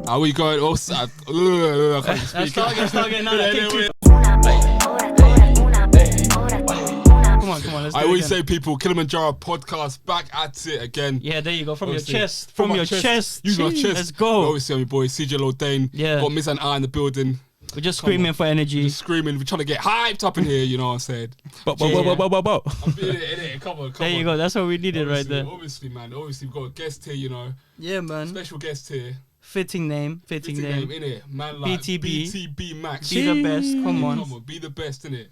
Are we going? Also, I can't speak. Start getting out. Come on, let's do it always again. say, people, Kilimanjaro podcast back at it again. Yeah, there you go. From Obviously. your chest. From your chest. Use my chest. Let's go. Obviously, my boy CJ Lodane. Yeah. Got Miss and I in the building. We're just screaming for energy. Just screaming. We're trying to get hyped up in here, you know what I'm saying? Bo. I'm feeling it. Come on. There you go. That's what we needed right there. Obviously, man. Obviously, we've got a guest here, you know. Yeah, man. Special guest here. Fitting name, innit? Man, like BTB Max. Be the best. Come on. Be the best, innit?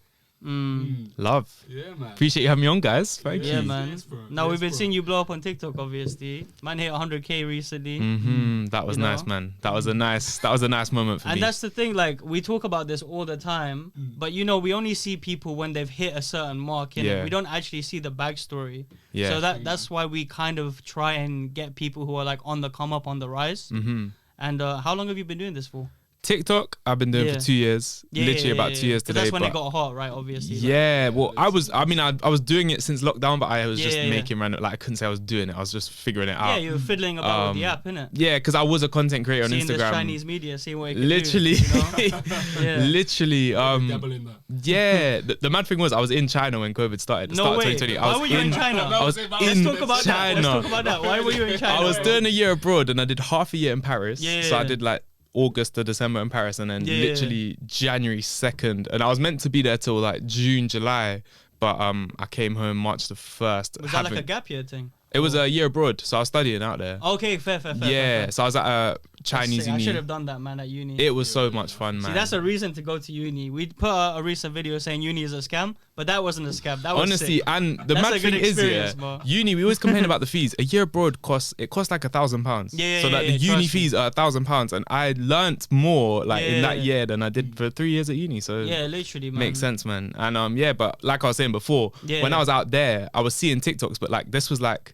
Love. Yeah, man. Appreciate you having me on, guys. Thank you. Yeah, man. Yes, bro. Now Yes, we've been bro. seeing you blow up on TikTok, obviously. Man hit 100K recently. That was You know? nice, man. That was a nice moment for me. And that's the thing, like, we talk about this all the time, but you know, we only see people when they've hit a certain mark, innit? Yeah. We don't actually see the backstory. Yeah. So that's why we kind of try and get people who are like on the come up, on the rise. And how long have you been doing this for? TikTok, I've been doing for 2 years. Literally about 2 years 'Cause today. that's when it but got hot, right? Obviously. yeah, well, I was doing it since lockdown, but I was just Yeah. making random, like, I couldn't say I was doing it. I was just figuring it out. Yeah, you were fiddling about with the app, innit? Yeah, because I was a content creator on Seeing Instagram. this Chinese media, seeing what it can Literally, do, you know? Yeah. literally. Dabble in that. Yeah, the mad thing was I was in China when COVID started. The No start way. of 2020. Why were you in China? I was Let's in Let's talk about that. China. Let's talk about that. Why were you in China? I was doing a year abroad and I did half a year in Paris. Yeah. So I did like August to December in Paris and then literally January 2nd. And I was meant to be there till like June, July. But I came home March the 1st. Was that like a gap year thing? It was a year abroad. So I was studying out there. Okay, fair. Yeah. fair. So I was at a Chinese I uni. should have done that, man, at uni. It was so much fun, man. See, that's a reason to go to uni. We put out a recent video saying uni is a scam, but that wasn't a scam. That was honestly, sick. and the That's mad a good thing is, experience, bro. uni, we always complain about the fees. A year abroad costs like £1,000. Yeah, so like yeah, the uni trust me. fees are £1,000, and I learnt more like in that Yeah. year than I did for 3 years at uni. So Yeah, literally, man. makes sense, man. And yeah, but like I was saying before, when I was out there, I was seeing TikToks, but like this was like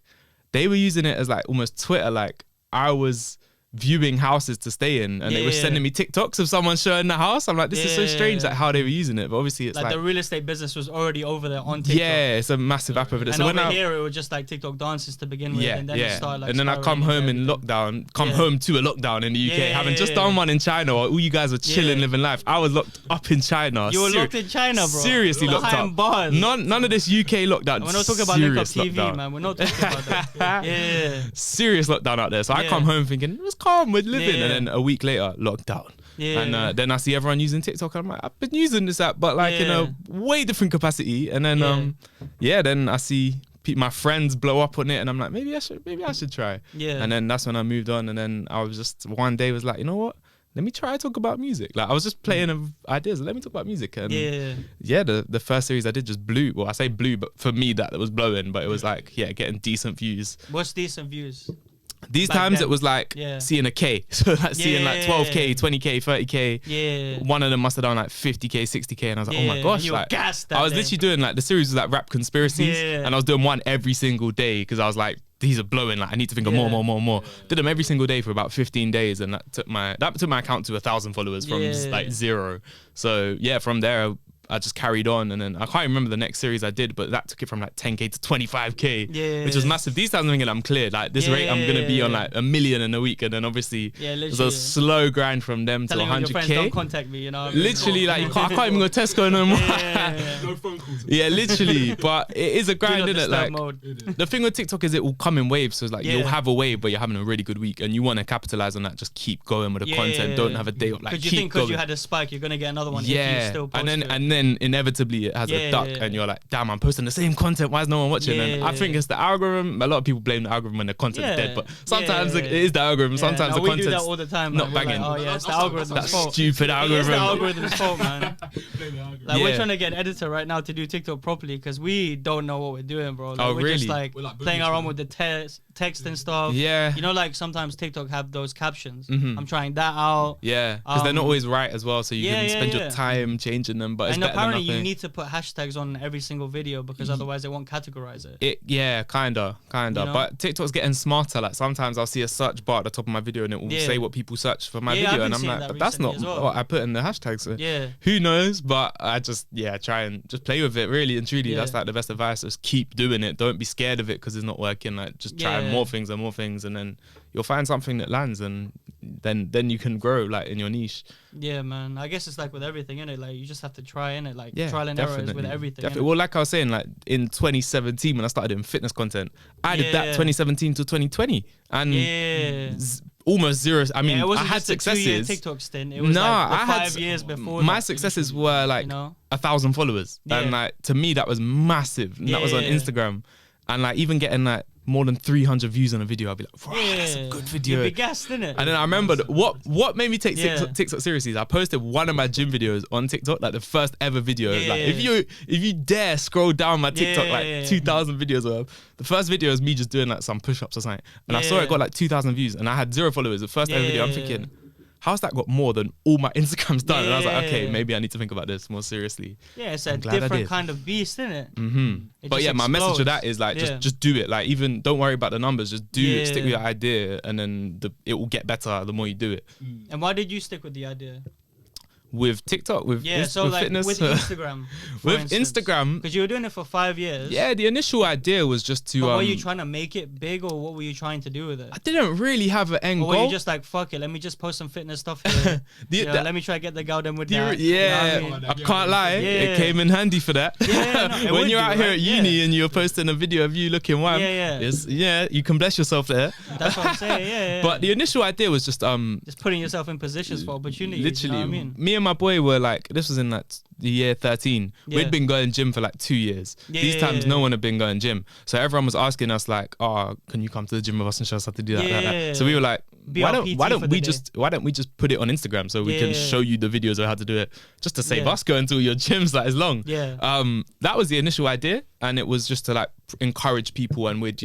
they were using it as like almost Twitter. Like I was viewing houses to stay in and they were sending me TikToks of someone showing the house. I'm like, this is so strange, like how they were using it. But obviously it's Like the real estate business was already over there on TikTok. yeah, it's a massive app of it. And So over here, it was just like TikTok dances to begin with, and then it started like. and then I come home in lockdown, home to a lockdown in the UK, having just done one in China. While all you guys were chilling, living life. I was locked up in China. You were locked in China, bro. Seriously locked up. Bars. None of this UK lockdown. We're not talking about link up Serious TV, lockdown. man. We're not talking about that. Yeah. Serious lockdown out there. So I Yeah. come home thinking it was calm, we're living, Yeah. and then a week later, lockdown. Yeah. And then I see everyone using TikTok, and I'm like, I've been using this app, but like in a way different capacity. And then then I see my friends blow up on it, and I'm like, maybe I should try. Yeah. And then that's when I moved on, and then I was just one day was like, you know what? Let me try to talk about music. Like I was just playing ideas. Let me talk about music. And the first series I did just blew. Well, I say blew, but for me that was blowing. But it was like, getting decent views. What's decent views? These Back times then. it was like seeing a K. So like seeing like 12K, 20K, 30K. Yeah. One of them must have done like 50K, 60K. And I was like, oh my gosh. You were Like, gassed that I was day. literally doing like the series was like rap conspiracies. Yeah. And I was doing one every single day because I was like, these are blowing. Like I need to think of more. Did them every single day for about 15 days. And that took my account to 1,000 followers from like 0. So yeah, from there, I just carried on, and then I can't remember the next series I did, but that took it from like 10K to 25K, which was massive. These times I'm thinking I'm cleared. Like this rate, I'm gonna be on like 1 million in a week, and then obviously it's a slow grind from them Telling to all your friends, 100K. don't contact me, you know. Literally, like I can't even go to Tesco no more. No phone calls. Yeah, literally. But it is a grind, isn't it? Like mode. the thing with TikTok is it will come in waves. So it's like you'll have a wave, but you're having a really good week, and you want to capitalize on that. Just keep going with the content. Don't have a day of like. Because you keep think because going. you had a spike, you're gonna get another one. If you still post and then inevitably it has a duck, and you're like, damn, I'm posting the same content. Why is no one watching? And I think it's the algorithm. A lot of people blame the algorithm when the content's dead, but sometimes it is the algorithm. Sometimes the we content's do that all the time. not man. banging. Like, oh yeah, it's the algorithm's That fault. stupid algorithm. It's the algorithm's fault, man. Like we're Yeah. trying to get an editor right now to do TikTok properly because we don't know what we're doing, bro. Like, Oh, we're really? just like We're like playing booby around with the text and stuff. Yeah. You know, like sometimes TikTok have those captions. I'm trying that out. Yeah, because they're not always right as well, so you can spend your yeah. time changing them. But it's And better than apparently nothing. you need to put hashtags on every single video because otherwise they won't categorize it. Kinda. You know? But TikTok's getting smarter. Like sometimes I'll see a search bar at the top of my video and it will say what people search for my Yeah, I've video, been and I'm seeing like, that but that's not recently as well. what I put in the hashtags. So Yeah. who knows? But I just try and just play with it. Really and truly, Yeah. that's like the best advice. Just keep doing it. Don't be scared of it because it's not working. Like just try more things, and then you'll find something that lands, and then you can grow like in your niche. Yeah, man. I guess it's like with everything, innit? Like you just have to try, innit? Like Yeah, trial and errors with everything. Definitely. Well, like I was saying, like in 2017 when I started doing fitness content, I did that 2017 to 2020, and almost zero. I mean, it wasn't I had just a 2-year successes. TikTok stint. It was like the 5 years before. My that, successes were like 1,000 followers, and like to me that was massive. And that was on Instagram, and like even getting like more than 300 views on a video, I'd be like, wow, that's a good video. You'd be gassed, innit? And then I remember what made me take TikTok seriously is I posted one of my gym videos on TikTok, like the first ever video. Like if you dare scroll down my TikTok, like 2,000 videos worth, the first video is me just doing like some push-ups or something. And I saw it got like 2,000 views and I had 0 followers. The first ever video, I'm thinking, how's that got more than all my Instagrams done? And I was like, okay, maybe I need to think about this more seriously. Yeah, it's a different kind of beast, isn't it? Mm-hmm. But yeah, my message to that is like, just do it. Like even don't worry about the numbers, just do it, stick with your idea, and then it will get better the more you do it. And why did you stick with the idea? With TikTok, with so like fitness, with Instagram, with Instagram, because you were doing it for 5 years. Yeah, the initial idea was just to. But were you trying to make it big, or what were you trying to do with it? I didn't really have an end goal. Or were you just like, fuck it, let me just post some fitness stuff here. Let me try to get the girl them with that. Yeah, you know what I can't lie, it came in handy for that. When you're out here at uni and you're posting a video of you looking wham, you can bless yourself there. That's what I'm saying. But the initial idea was just putting yourself in positions for opportunities. Literally, you know what I mean? Me and my boy were like, this was in like the year 13. We'd been going gym for like 2 years. These times no one had been going gym, so everyone was asking us like, oh, can you come to the gym with us and show us how to do that? So we were like, why don't we just put it on Instagram so we can show you the videos of how to do it, just to save us going to your gyms like as long. That was the initial idea, and it was just to like encourage people, and we'd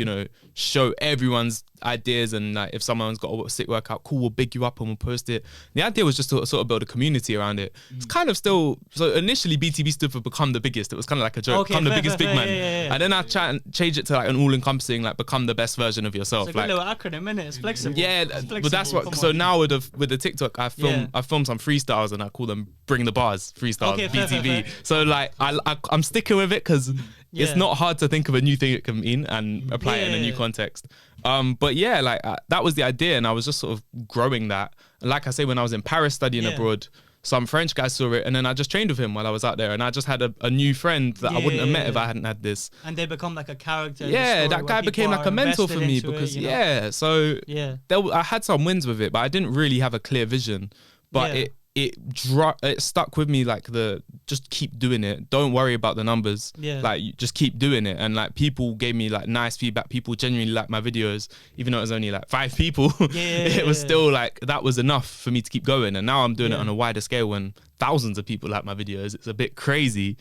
show everyone's ideas, and like if someone's got a sick workout, cool, we'll big you up and we'll post it. The idea was just to sort of build a community around it. It's kind of still, so initially BTB stood for become the biggest. It was kind of like a joke, become the biggest big man. And then I changed it to like an all-encompassing, like become the best version of yourself. It's a good little acronym, innit? It's flexible. Yeah, but that's what. So now with the TikTok, I filmed some freestyles and I call them Bring the Bars freestyles, BTB. So like I'm sticking with it because it's not hard to think of a new thing it can mean and apply it in a new context. But yeah, like that was the idea, and I was just sort of growing that. And like I say, when I was in Paris studying abroad, some French guy saw it, and then I just trained with him while I was out there, and I just had a new friend that I wouldn't have met if I hadn't had this. And they become like a character. Yeah, that guy became like a mentor for me because I had some wins with it, but I didn't really have a clear vision. But it stuck with me, like just keep doing it, don't worry about the numbers, like you just keep doing it. And like people gave me like nice feedback, people genuinely liked my videos, even though it was only like 5 people. It was still like, that was enough for me to keep going. And now I'm doing it on a wider scale when thousands of people like my videos. It's a bit crazy,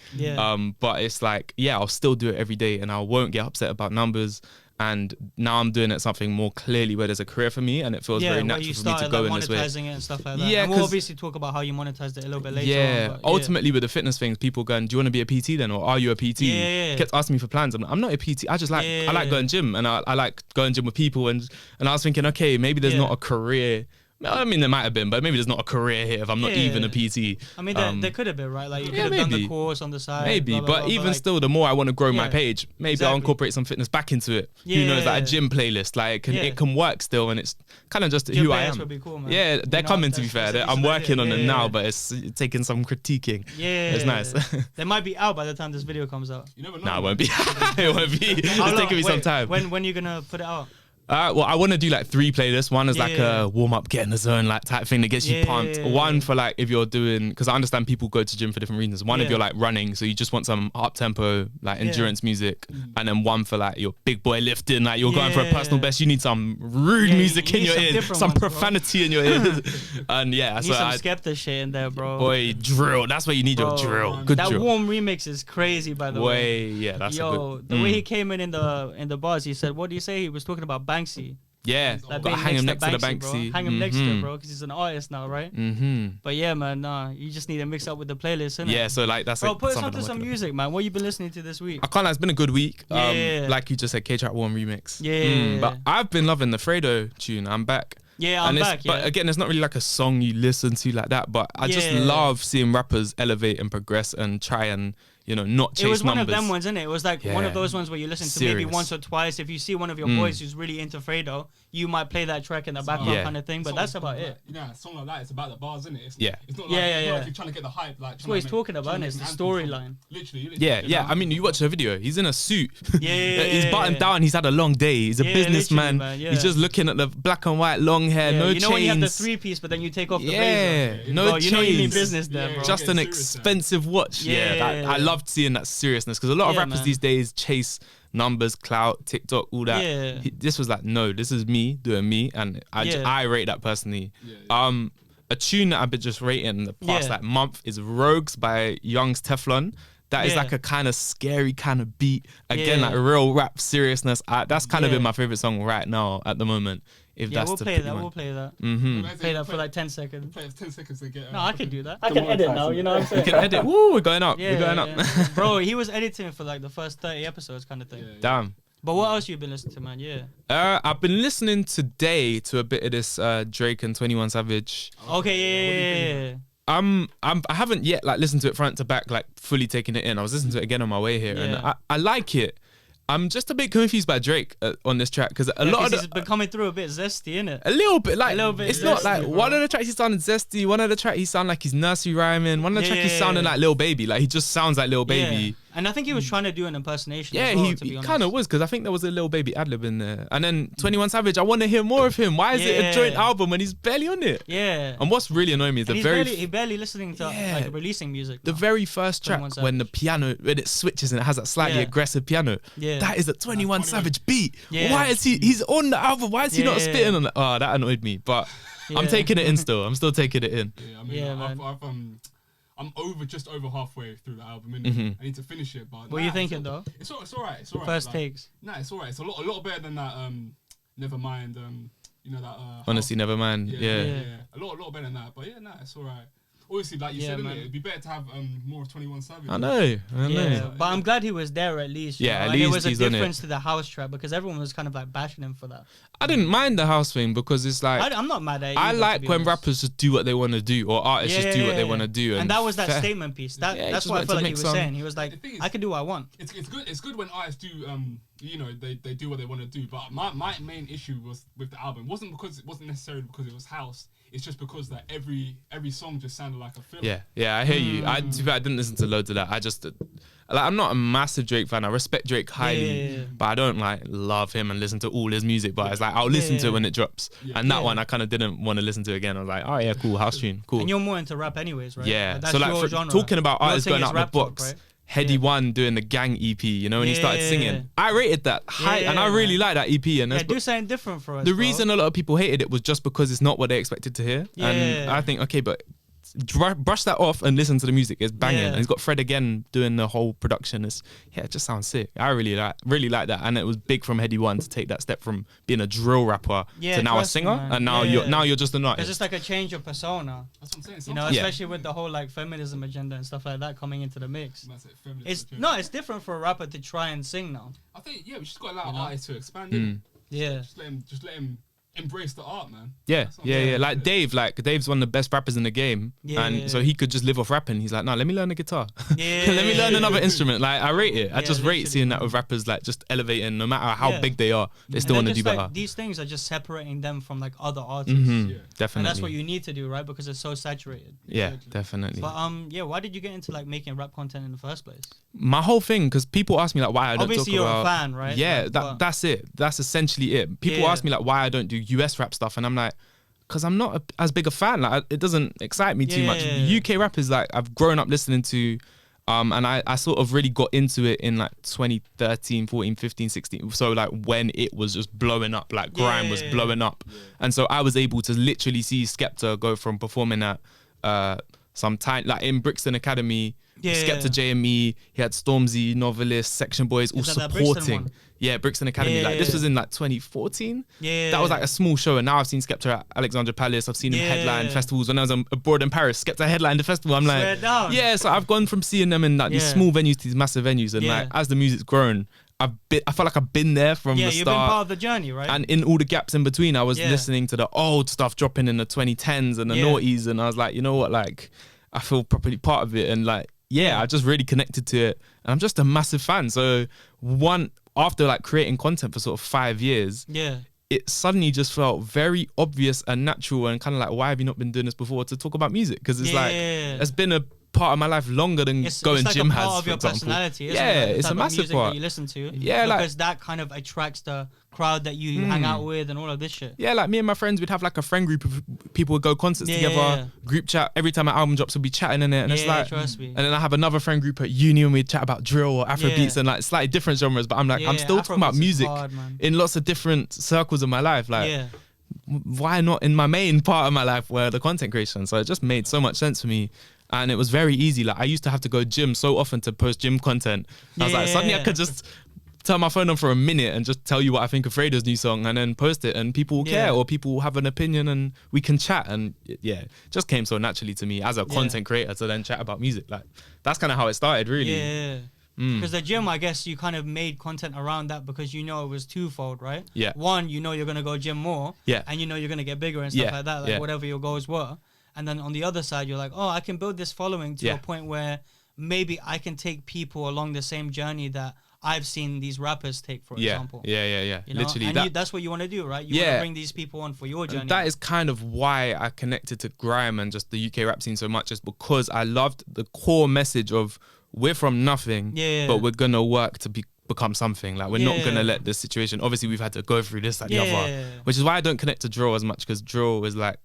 but it's like, I'll still do it every day and I won't get upset about numbers. And now I'm doing it something more clearly where there's a career for me, and it feels very natural for me to go in this way. Monetizing it and stuff like that. Yeah, and we'll obviously talk about how you monetized it a little bit later on, ultimately with the fitness things, people going, do you want to be a PT then, or are you a PT? Kept asking me for plans. I'm not a PT. I just like I like going gym, and I like going gym with people, and I was thinking, okay, maybe there's not a career. I mean, there might have been, but maybe there's not a career here if I'm not even a PT. I mean, there could have been, right? Like you could have done the course on the side. Maybe, blah, blah, but even still, the more I want to grow my page, maybe I'll incorporate some fitness back into it. Who knows, like a gym playlist, like it can work still, and it's kind of just gym who I am. Would be cool, man. Yeah, they're coming, to be fair. I'm working on them now, but it's taking some critiquing. It's nice. They might be out by the time this video comes out. You never know. Nah, it won't be. It won't be. It's taking me some time. When are you gonna put it out? Well, I want to do like 3 playlists. One is like a warm up, get in the zone, like type thing that gets you pumped. One for like if you're doing, because I understand people go to gym for different reasons. One if you're like running, so you just want some up tempo, like endurance music. And then one for like your big boy lifting, like you're going for a personal best. You need some rude music in your ears, some profanity in your ears. And you need some Skepta shit in there, bro. Boy, drill. That's what you need, your drill. Good drill. That warm remix is crazy, by the way. Yeah, that's the way he came in the bars, he said, what do you say? He was talking about Banksy. Yeah, like hang him next to the Banksy. Bro. Hang him next to him, bro, because he's an artist now, right? But yeah, man, you just need to mix up with the playlist, innit? Yeah, so like that's bro, put us up to some music, man. What you been listening to this week? I can't lie, it's been a good week. Like you just said, K-Trap Warm remix. But I've been loving the Fredo tune. I'm back. Yeah, I'm back. But again, it's not really like a song you listen to like that. But I just love seeing rappers elevate and progress and try and you know, not chase numbers. It was one of them ones, isn't it? It was like one of Yeah. those ones where you listen to Serious. maybe once or twice. If you see one of your boys who's really into Fredo, you might play that track in the background Yeah. kind of thing. But that's about it. Yeah, a song like that, it's about the bars, isn't it? It's, Yeah. It's not Yeah, like, yeah, it's not yeah. like you're trying to get the hype. Like, That's what he's talking about, trying innit? to It's make the an anthem storyline. from- Literally. Yeah. I mean, you watch the video. He's in a suit. Yeah. He's buttoned down. He's had a long day. He's a Yeah, businessman. literally, man, yeah. He's just looking at the black and white long hair, Yeah, no you know when you have the chains. 3-piece, but then you take off the Yeah, blazer. no Bro, you know you mean chains. business there, Yeah, bro. Just getting an serious there. expensive watch. Yeah. I loved seeing that seriousnness because a lot of Yeah, rappers man. these days chase numbers, clout, TikTok, all that. Yeah. This was like, no, this is me doing me, and Yeah. I rate that personally. Yeah. A tune that I've been just rating the past Yeah. like month is Rogues by Young's Teflon. That is Yeah. like a kind of scary kind of beat. Again, Yeah. like real rap seriousness. That's kind of Yeah. been my favorite song right now at the moment. If Yeah, that's we'll to play put that. you on. We'll play that. Mm-hmm. Play that for like 10 seconds. Play it for 10 seconds to get. No, I can do that. I can edit now, you know what I'm saying? You can edit. Woo, we're going up. Yeah, we're going yeah. up. Bro, he was editing for like the first 30 episodes kind of thing. Damn. But what else you been listening to, man? Yeah. I've been listening today to a bit of this Drake and 21 Savage. Okay, yeah. I haven't yet like listened to it front to back, like fully taking it in. I was listening to it again on my way here, and Yeah. I like it. I'm just a bit confused by Drake on this track because a lot of He's been coming through a bit zesty, innit? a little bit like A little bit it's not zesty, like bro. one of the tracks he sounded zesty, one of the tracks he sounded like he's nursery rhyming, one of the tracks he's Yeah. sounding like Lil Baby, like he just sounds like Lil Baby. Yeah. And I think he was trying to do an impersonation. Yeah, as well, he to be honest. kind of was because I think there was a Lil Baby ad-lib in there. And then 21 Savage, I want to hear more of him. Why is it a Yeah. joint album when he's barely on it? Yeah. And what's really annoying me is And the very he barely listening to Yeah. like releasing music. the now. very first track 21 when the Savage. piano when it switches and it has that slightly Yeah. aggressive piano. Yeah. That is a 21 Savage beat. Yeah. Why is he's on the album? Why is he not Yeah. spitting on it? Oh, that annoyed me. But I'm Yeah. taking it in still. I'm still taking it in. Yeah, I mean, Yeah, I'm just over halfway through the album. Innit? Mm-hmm. I need to finish it, but What are you thinking though? It's alright. It's alright. First takes. Nah, it's alright. It's a lot better than that. Never mind. You know that. Honestly, never mind. Yeah. yeah. A lot better than that. But yeah, nah, it's alright. Obviously, like you Yeah, said, man. it'd be better to have more of 21 Savage. I know. Yeah, but I'm glad he was there at least. Yeah, at and least it was a he's on it. difference to the house track because everyone was kind of like bashing him for that. I didn't mind the house thing because it's like I'm not mad at it. I either, to like be when honest. rappers just do what they want to do or artists just do what they want to do. And that was that fair. statement piece. Yeah, he That's just what I wanted felt to like he make was some- saying. He was like, The thing is- I can do what I want. It's good. It's good when artists do you know they do what they want to do. But my main issue was with the album wasn't necessarily because it was house. It's just because that every song just sounded like a film. Yeah, I hear you. To be fair, I didn't listen to loads of that. I just like I'm not a massive Drake fan. I respect Drake highly, Yeah. but I don't like love him and listen to all his music. But it's like I'll listen to it when it drops. And that one I kind of didn't want to listen to again. I was like, oh yeah, cool, house tune, cool. And you're more into rap anyways, right? Yeah. Like, that's So like your for genre. talking about Your artists thing going is out of the rap talk, box. right? Headie One doing the Gang EP, you know, when he started Yeah. singing. I rated that high, and I Yeah, really man. like that EP. And Yeah, that's do something different for us. the bro. reason a lot of people hated it was just because it's not what they expected to hear. And Yeah. I think, okay, but brush that off and listen to the music. It's banging. Yeah. And he's got Fred again doing the whole production. It just sounds sick. I really like that. And it was big from Headie One to take that step from being a drill rapper Yeah, to now a trust me, singer. man. And now Yeah. you're just an It's artist. just like a change of persona, That's what I'm saying. you know, Sometimes- Yeah. especially with the whole like feminism agenda and stuff like that coming into the mix. That's it, feminist It's agenda. it's different for a rapper to try and sing now. I think we just got to allow You know? artists to expand. innit? Yeah. Just let him embrace the art, man. Yeah, That's what I'm saying. Like Dave's one of the best rappers in the game, Yeah. and so he could just live off rapping. He's like, no, let me learn the guitar. Yeah. Let me learn another instrument. Like I rate it. I Yeah, just rate literally, seeing that man. with rappers like just elevating, no matter how Yeah. big they are, they And still then want to do just, like, better. these things are just separating them from like other artists. Mhm, Yeah. Definitely. And that's what you need to do, right? Because it's so saturated. Yeah, definitely. But yeah, why did you get into like making rap content in the first place? My whole thing, because people ask me like why I don't Obviously, talk you're about. a fan, right? Yeah, Like, but- that's it. That's essentially it. People Yeah. ask me like why I don't do US rap stuff, and I'm like, because I'm not as big a fan. Like it doesn't excite me too much. Yeah. UK rap is like I've grown up listening to. And I sort of really got into it in like 2013, 14, 15, 16. So like when it was just blowing up, like grime was Yeah. blowing up. And so I was able to literally see Skepta go from performing at some time, like in Brixton Academy, Yeah. Skepta JME, he had Stormzy, Novelist, Section Boys all Is that Brixton supporting. one? Yeah, Brixton Academy. Like this Yeah. was in like 2014. Yeah. That was like a small show, and now I've seen Skepta at Alexandra Palace. I've seen him Yeah. headline festivals. When I was abroad in Paris, Skepta headlined the festival. I'm Swear like, down. yeah. So I've gone from seeing them in like these Yeah. small venues to these massive venues, and Yeah. like as the music's grown, I felt like I've been there from Yeah, the you've been start. part of the journey, right? And in all the gaps in between, I was Yeah. listening to the old stuff dropping in the 2010s and the Yeah. noughties, and I was like, you know what, like I feel properly part of it, and like I just really connected to it, and I'm just a massive fan. So after like creating content for sort of 5 years, it suddenly just felt very obvious and natural, and kind of like, why have you not been doing this before, to talk about music? Because it's like it's been a part of my life longer than going like gym a part has, of for your example. personality, isn't Yeah, it? it's a massive part that you listen to. Yeah, because that kind of attracts the crowd that you hang out with and all of this shit. Yeah, like me and my friends, we'd have like a friend group of people would go concerts together, group chat. Every time an album drops, we'll be chatting in it, and it's like, trust me. and then I have another friend group at uni, and we'd chat about drill or Afro beats and like slightly different genres. But I'm like, I'm still talking about music in lots of different circles of my life. Like, why not in my main part of my life where the content creation? So it just made so much sense for me. And it was very easy. Like, I used to have to go gym so often to post gym content. I was like, suddenly I could just turn my phone on for a minute and just tell you what I think of Fredo's new song, and then post it, and people will care, or people will have an opinion, and we can chat. And it just came so naturally to me as a content creator to then chat about music. Like, that's kind of how it started, really. Because the gym, I guess you kind of made content around that because you know it was twofold, right? Yeah. One, you know you're going to go gym more. Yeah. And you know you're going to get bigger and stuff like that, like whatever your goals were. And then on the other side, you're like, oh, I can build this following to a point where maybe I can take people along the same journey that I've seen these rappers take, for example. Yeah. You know? Literally. And that's what you want to do, right? You want to bring these people on for your journey. And that is kind of why I connected to grime and just the UK rap scene so much, is because I loved the core message of, we're from nothing, but we're going to work to become something. Like, we're not going to let this situation, obviously we've had to go through this, that, the other, which is why I don't connect to drill as much, because drill is like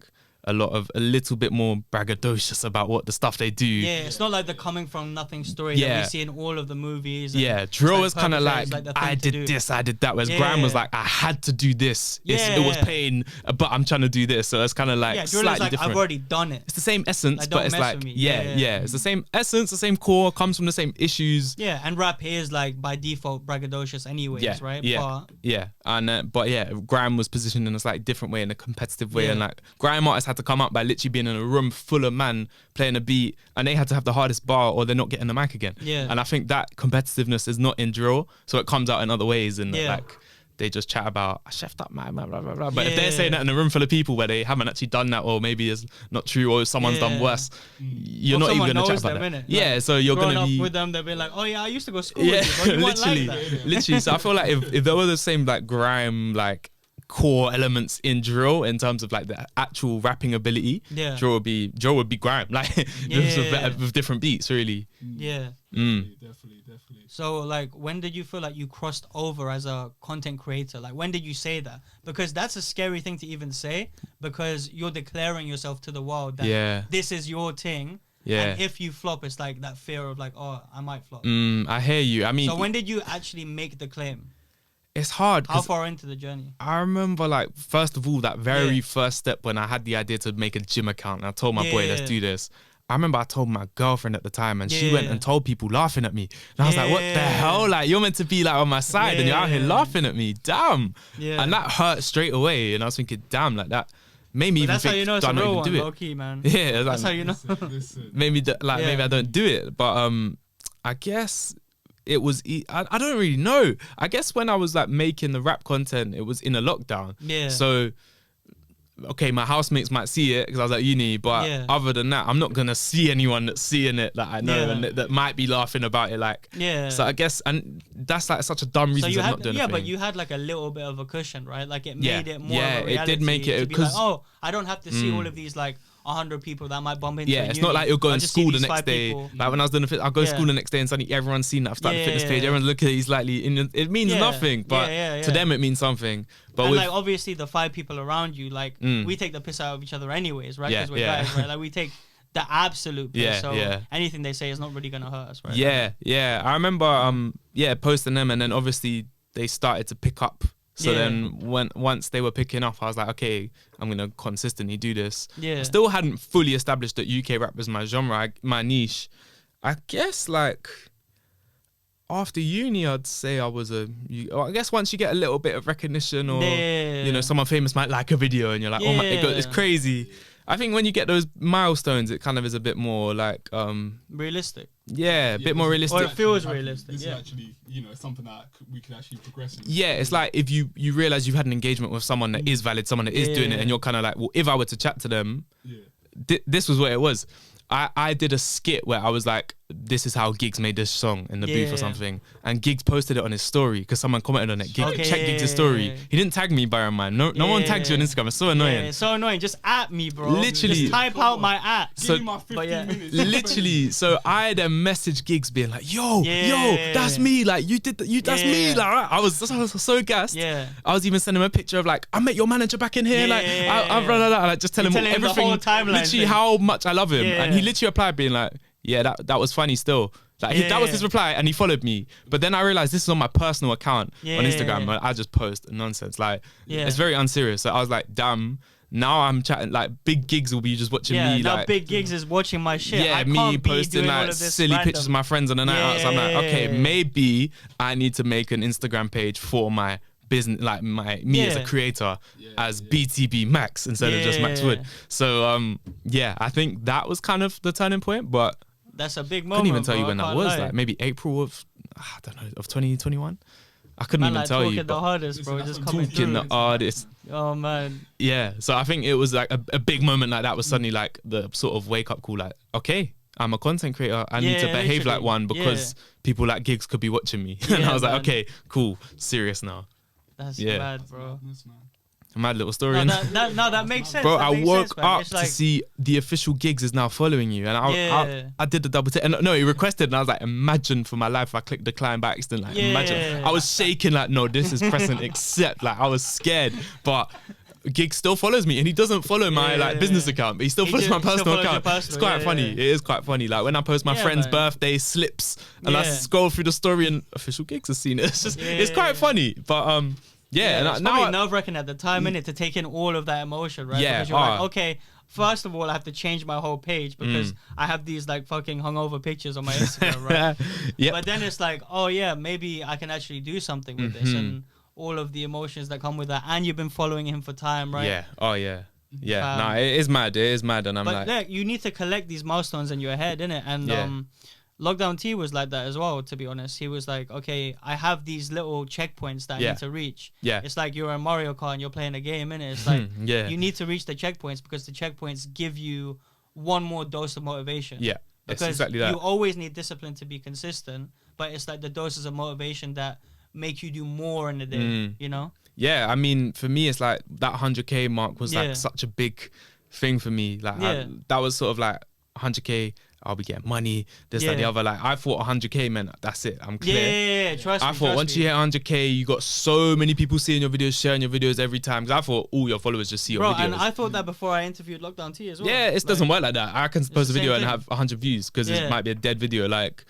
a little bit more braggadocious about what the stuff they do. Yeah, it's not like the coming from nothing story that we see in all of the movies. Drill was kind of like I did this, I did that. Whereas grime was like, I had to do this. It was pain, but I'm trying to do this. So it's kind of like drill slightly is like, different. I've already done it. It's the same essence, like, but it's like it's the same essence, the same core, comes from the same issues. Yeah, and rap is like by default braggadocious anyways, right? But grime was positioned in a slightly different way, in a competitive way, and like grime artists had to come up by literally being in a room full of man playing a beat, and they had to have the hardest bar or they're not getting the mic again. And I think that competitiveness is not in drill, so it comes out in other ways, and like they just chat about, I chefed up my blah blah blah. But if they're saying that in a room full of people where they haven't actually done that, or maybe it's not true, or someone's done worse, you're not even gonna chat about that. Like, so you're gonna be with them. They'll be like, oh yeah, I used to go to school with you, but you literally, like that. literally. So I feel like if there were the same like grime like core elements in drill in terms of like the actual rapping ability, drill would be grime, like with different beats, really. Definitely. So like, when did you feel like you crossed over as a content creator? Like, when did you say that? Because that's a scary thing to even say, because you're declaring yourself to the world that this is your thing. And if you flop, it's like that fear of like, oh, I might flop. I hear you. I mean, so when did you actually make the claim? It's hard. How far into the journey? I remember, like, first of all, that very first step when I had the idea to make a gym account, and I told my boy, let's do this. I remember I told my girlfriend at the time, and she went and told people, laughing at me. And I was like, what the hell? Like, you're meant to be like on my side and you're out here laughing at me. Damn. And that hurt straight away. And I was thinking, damn, like that made me even think, that's how you know it's a real one, do it. low-key, man. Yeah, that's how you know. Maybe I don't do it. But I guess it was, I don't really know. I guess when I was like making the rap content, it was in a lockdown. So, okay, my housemates might see it because I was at uni, but other than that, I'm not gonna see anyone that's seeing it that I know and that might be laughing about it. Like, so I guess, and that's like such a dumb reason for not doing it. But you had like a little bit of a cushion, right? Like it made it more of a reality. It did make it, because like, oh, I don't have to see all of these like 100 people that might bump into. It's not like you're going to school the next day. Like when I was doing I'll go to school the next day and suddenly everyone's seen that I've started the fitness page. Everyone's looking at it slightly. It means nothing, but to them it means something. But and like obviously the 5 people around you, like we take the piss out of each other anyways, right? Because we're guys, right? Like we take the absolute piss. So anything they say is not really gonna hurt us, right? I remember posting them, and then obviously they started to pick up. So then once they were picking up, I was like, okay, I'm going to consistently do this. I still hadn't fully established that UK rap was my genre, my niche. I guess like after uni, I'd say I was I guess once you get a little bit of recognition, or you know, someone famous might like a video and you're like, oh my God, it's crazy. I think when you get those milestones, it kind of is a bit more like realistic. A bit more realistic. Or it feels realistic. This is actually, you know, something that we could actually progress in. It's like if you realize you've had an engagement with someone that is valid, someone that is doing it, and you're kind of like, well, if I were to chat to them, this was what it was. I did a skit where I was like, this is how Giggs made this song in the booth or something. And Giggs posted it on his story because someone commented on it. Check Giggs' story. He didn't tag me, bear in mind. No one tags you on Instagram. It's so annoying. Yeah, it's so annoying. Just at me, bro. Literally. Just type out my at. Give me my 15 minutes. Literally. So I then messaged Giggs being like, yo, that's me. Like, that's me. Like, I was so gassed. Yeah. I was even sending him a picture of like, I met your manager back in here. Like, just telling him everything. The whole timeline literally how much I love him. And he literally replied being like, yeah, that was funny still. Like that was his reply, and he followed me. But then I realized this is on my personal account on Instagram. And I just post nonsense. Like it's very unserious. So I was like, damn. Now I'm chatting like big Giggs will be just watching me. Now like big Giggs is watching my shit. Yeah, I me can't posting like silly pictures of my friends on the night out. So I'm like, okay, maybe I need to make an Instagram page for my business, like me as a creator, as BTB Max instead of just Max Wood. So I think that was kind of the turning point. But that's a big moment. I couldn't even tell you when that was. Lie. Like maybe April of I don't know, of 2021. I couldn't even tell you. Talking the hardest, bro. Just coming through. Talking the hardest. Oh man. Yeah. So I think it was like a big moment like that was suddenly like the sort of wake up call. Like, okay, I'm a content creator. I need to behave like one because people like Giggs could be watching me. And I was like, okay, cool, serious now. That's mad, bro. A mad little story. That makes sense. Bro, that I makes woke sense, up to see the official Giggs is now following you. And I did the double tick. And no, he requested. And I was like, imagine for my life, I clicked decline by accident. Like, imagine. I was shaking like, no, this is pressing accept. Like, I was scared. But Giggs still follows me. And he doesn't follow my business account. But he still follows my personal account. It's quite funny. It is quite funny. Like, when I post my friend's birthday slips and I scroll through the story and official Giggs has seen it. It's just, it's quite funny. But, it's probably nerve-wracking at the time, innit, to take in all of that emotion, right? Yeah. Because you're like, okay, first of all, I have to change my whole page because I have these like fucking hungover pictures on my Instagram, right? But then it's like, oh yeah, maybe I can actually do something with this and all of the emotions that come with that. And you've been following him for time, right? Yeah. Oh yeah. Yeah. No, it is mad. It is mad. And I'm like, look, you need to collect these milestones in your head, innit? And Lockdown T was like that as well, to be honest. He was like, okay, I have these little checkpoints that I need to reach. Yeah. It's like you're in Mario Kart and you're playing a game, innit? It's like you need to reach the checkpoints because the checkpoints give you one more dose of motivation. Yeah. Because exactly that. You always need discipline to be consistent, but it's like the doses of motivation that make you do more in the day, you know? Yeah, I mean, for me, it's like that 100K mark was like such a big thing for me. Like that was sort of like 100K. I'll be getting money, this, that, the other. Like, I thought 100K meant that's it, I'm clear. Yeah, trust me. I thought once you hit 100K, you got so many people seeing your videos, sharing your videos every time. Because I thought all your followers just see your videos. And I thought that before I interviewed Lockdown T as well. Yeah, it doesn't work like that. I can post a video and have 100 views because it might be a dead video. Like,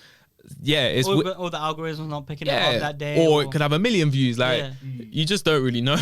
it's... Or the algorithm's not picking it up that day. Or it could have 1 million views. Like, you just don't really know.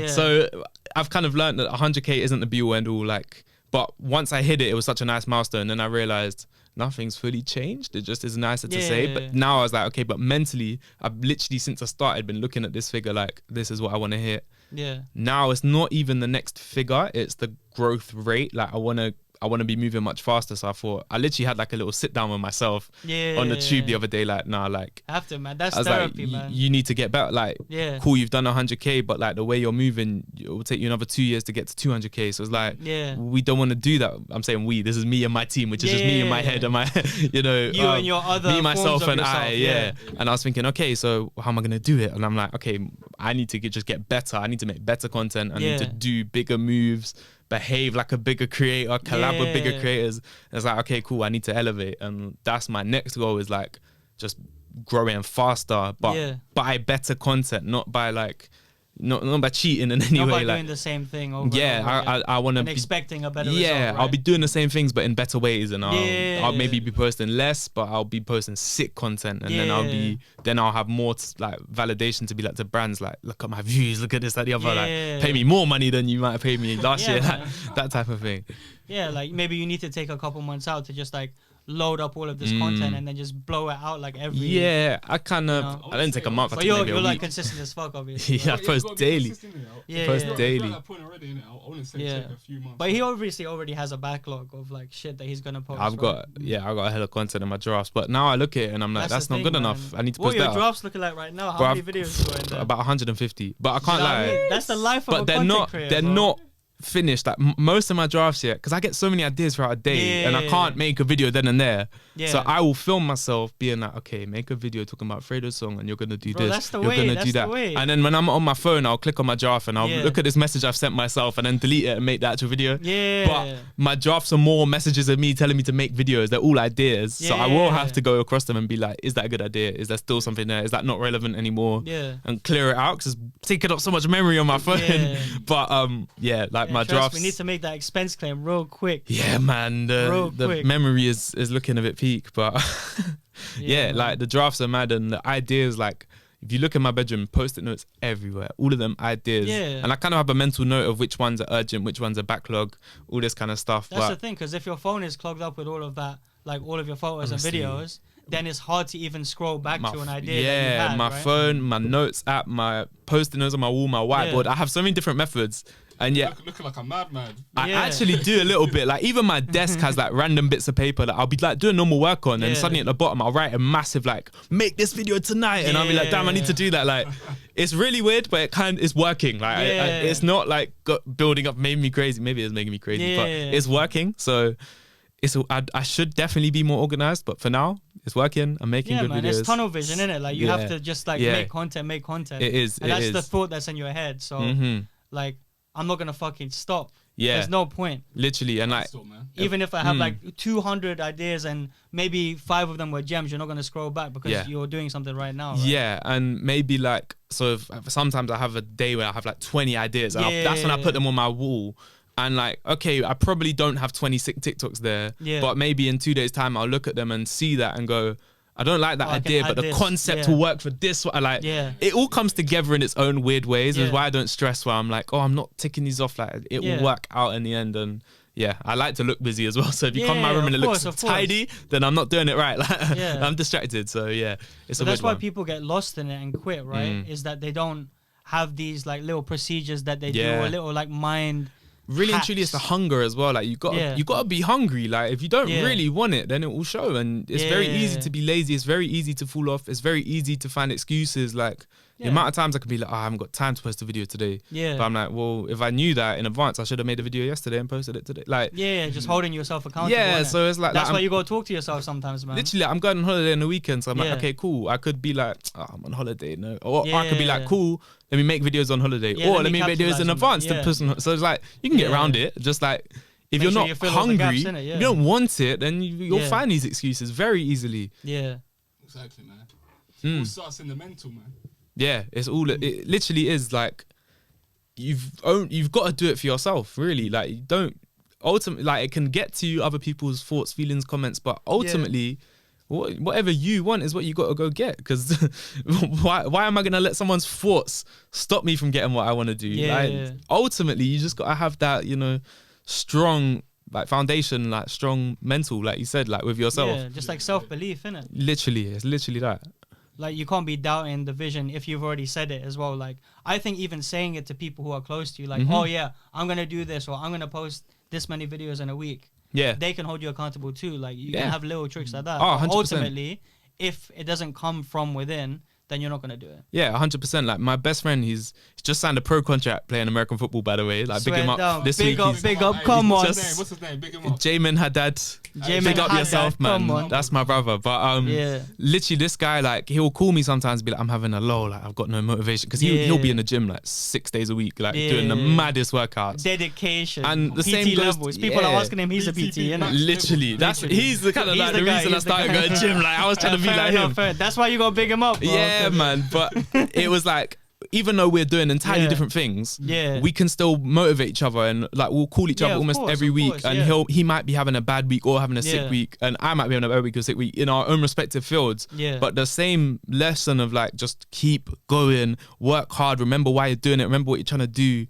So I've kind of learned that 100K isn't the be-all, end-all. Like, but once I hit it, it was such a nice milestone. And then I realized nothing's fully changed. It just is nicer to say. But now I was like, okay, but mentally, I've literally, since I started, been looking at this figure like, this is what I want to hit. Yeah. Now it's not even the next figure. It's the growth rate. Like, I want to be moving much faster. So I thought, I literally had like a little sit down with myself on the tube the other day. Like, nah, like, I have to, man. That's therapy, like, man. You need to get better. Like, cool, you've done 100K, but like the way you're moving, it will take you another 2 years to get to 200K. So it's like, we don't want to do that. I'm saying we. This is me and my team, which is just me in my head and my, you know, you and your other me, myself, and yourself, I. And I was thinking, okay, so how am I gonna do it? And I'm like, okay, I need to just get better. I need to make better content. I need to do bigger moves. Behave like a bigger creator, collab with bigger creators. It's like, okay, cool, I need to elevate. And that's my next goal, is like just growing faster, but by better content, not by like, not by cheating in any way. Not by like, doing the same thing over and over. I want to be expecting a better result, right? I'll be doing the same things but in better ways, and I'll maybe be posting less, but I'll be posting sick content, and then I'll have more like validation to be like to brands like, look at my views, look at this, that, the other, like pay me more money than you might have paid me last year, that type of thing. Yeah, like maybe you need to take a couple months out to just like load up all of this content and then just blow it out like every... Yeah, I kind of... I didn't take a month. But you're like consistent as fuck, obviously. I post daily. Post daily. But he obviously already has a backlog of like shit that he's going to post. I've got a hell of content in my drafts. But now I look at it and I'm like, that's not good enough. I need to post that. What are your drafts looking like right now? How many videos are you in there? About 150. But I can't lie. That's the life of a content creator. They're not finished like most of my drafts yet, because I get so many ideas throughout a day, and I can't make a video then and there. So I will film myself being like, okay, make a video talking about Fredo's song, and you're gonna do this, that's the you're way, gonna do that. way. And then when I'm on my phone, I'll click on my draft and I'll look at this message I've sent myself, and then delete it and make the actual video. But my drafts are more messages of me telling me to make videos. They're all ideas. So I will have to go across them and be like, is that a good idea? Is there still something there? Is that not relevant anymore? And clear it out, because it's taking up so much memory on my phone. But like my drafts. We need to make that expense claim real quick. Yeah, man. The memory is looking a bit peak, but like the drafts are mad, and the ideas, like if you look in my bedroom, post-it notes everywhere, all of them ideas. And I kind of have a mental note of which ones are urgent, which ones are backlog, all this kind of stuff. That's the thing, because if your phone is clogged up with all of that, like all of your photos and videos, then it's hard to even scroll back to an idea. that you had, my right? phone, my notes app, my post-it notes on my wall, my whiteboard. I have so many different methods. And looking like a madman. I actually do a little bit. Like even my desk has like random bits of paper that I'll be like doing normal work on, and suddenly at the bottom I'll write a massive like, make this video tonight, and I'll be like, damn, I need to do that. Like it's really weird, but it's working. Like it's not like building up, made me crazy. Maybe it's making me crazy, but it's working. So I should definitely be more organized, but for now it's working. I'm making good videos. It's tunnel vision, isn't it? Like you have to just like make content. It is. And that's the thought that's in your head. So like, I'm not gonna fucking stop. There's no point. Literally, and like even if I have like 200 ideas and maybe 5 of them were gems, you're not gonna scroll back because you're doing something right now. Right? Yeah, and maybe like if sometimes I have a day where I have like 20 ideas. And that's when I put them on my wall. And like, okay, I probably don't have 26 TikToks there, but maybe in 2 days' time I'll look at them and see that and go, I don't like that idea, but the concept will work for this one. Like, it all comes together in its own weird ways. Is why I don't stress. Where I'm like, oh, I'm not ticking these off. Like, it will work out in the end. And I like to look busy as well. So if you come in my room and it looks tidy, then I'm not doing it right. Like, I'm distracted. So it's that's why people get lost in it and quit. Right? Is that they don't have these like little procedures that they do, or little like mind. Really and truly, it's the hunger as well. Like you gotta be hungry. Like if you don't really want it, then it will show. And it's very easy to be lazy. It's very easy to fall off. It's very easy to find excuses. Like the amount of times I can be like, oh, I haven't got time to post a video today. But I'm like, well, if I knew that in advance, I should have made a video yesterday and posted it today. Like just holding yourself accountable. So it's like that's why you gotta talk to yourself sometimes, man. Literally, I'm going on holiday on the weekend, so I'm like, okay, cool. I could be like, oh, I'm on holiday, no, or I could be like, cool. Let me make videos on holiday, or let me make videos in advance to person. So it's like you can get around it. Just like if you're not hungry, if you don't want it, then you'll find these excuses very easily. Exactly, man. It all starts in the mental, man. Yeah, it's all. It literally is like you've got to do it for yourself. Really, like you don't. Ultimately, like it can get to other people's thoughts, feelings, comments, but ultimately. Whatever you want is what you got to go get, because why am I going to let someone's thoughts stop me from getting what I want to do? Ultimately, you just got to have that, strong like foundation, like strong mental, like you said, like with yourself. Just like self-belief, innit? Literally, it's literally that. Like you can't be doubting the vision if you've already said it as well. Like I think even saying it to people who are close to you, like, oh yeah, I'm going to do this, or I'm going to post this many videos in a week. They can hold you accountable too. Like you can have little tricks like that. Oh, 100%. Ultimately, if it doesn't come from within, then you're not gonna do it. Yeah, 100%. Like my best friend, he's just signed a pro contract playing American football, by the way. Like big him up this week. Big up, come on. What's his name? Big him up. Jamin Haddad. Big up yourself, man. That's my brother. But literally this guy, like he'll call me sometimes and be like, I'm having a low, like I've got no motivation. Because he'll be in the gym like 6 days a week, like doing the maddest workouts. Dedication. And the PT same levels. People are asking him, he's a PT, innit? Literally. He's the kind of like the reason I started going to gym. Like I was trying to be like him. That's why you gotta big him up, bro. Yeah, man. But it was like, even though we're doing entirely different things, we can still motivate each other, and like we'll call each other almost every week. And he might be having a bad week or having a sick week, and I might be having a bad week or sick week in our own respective fields. But the same lesson of like just keep going, work hard, remember why you're doing it, remember what you're trying to do.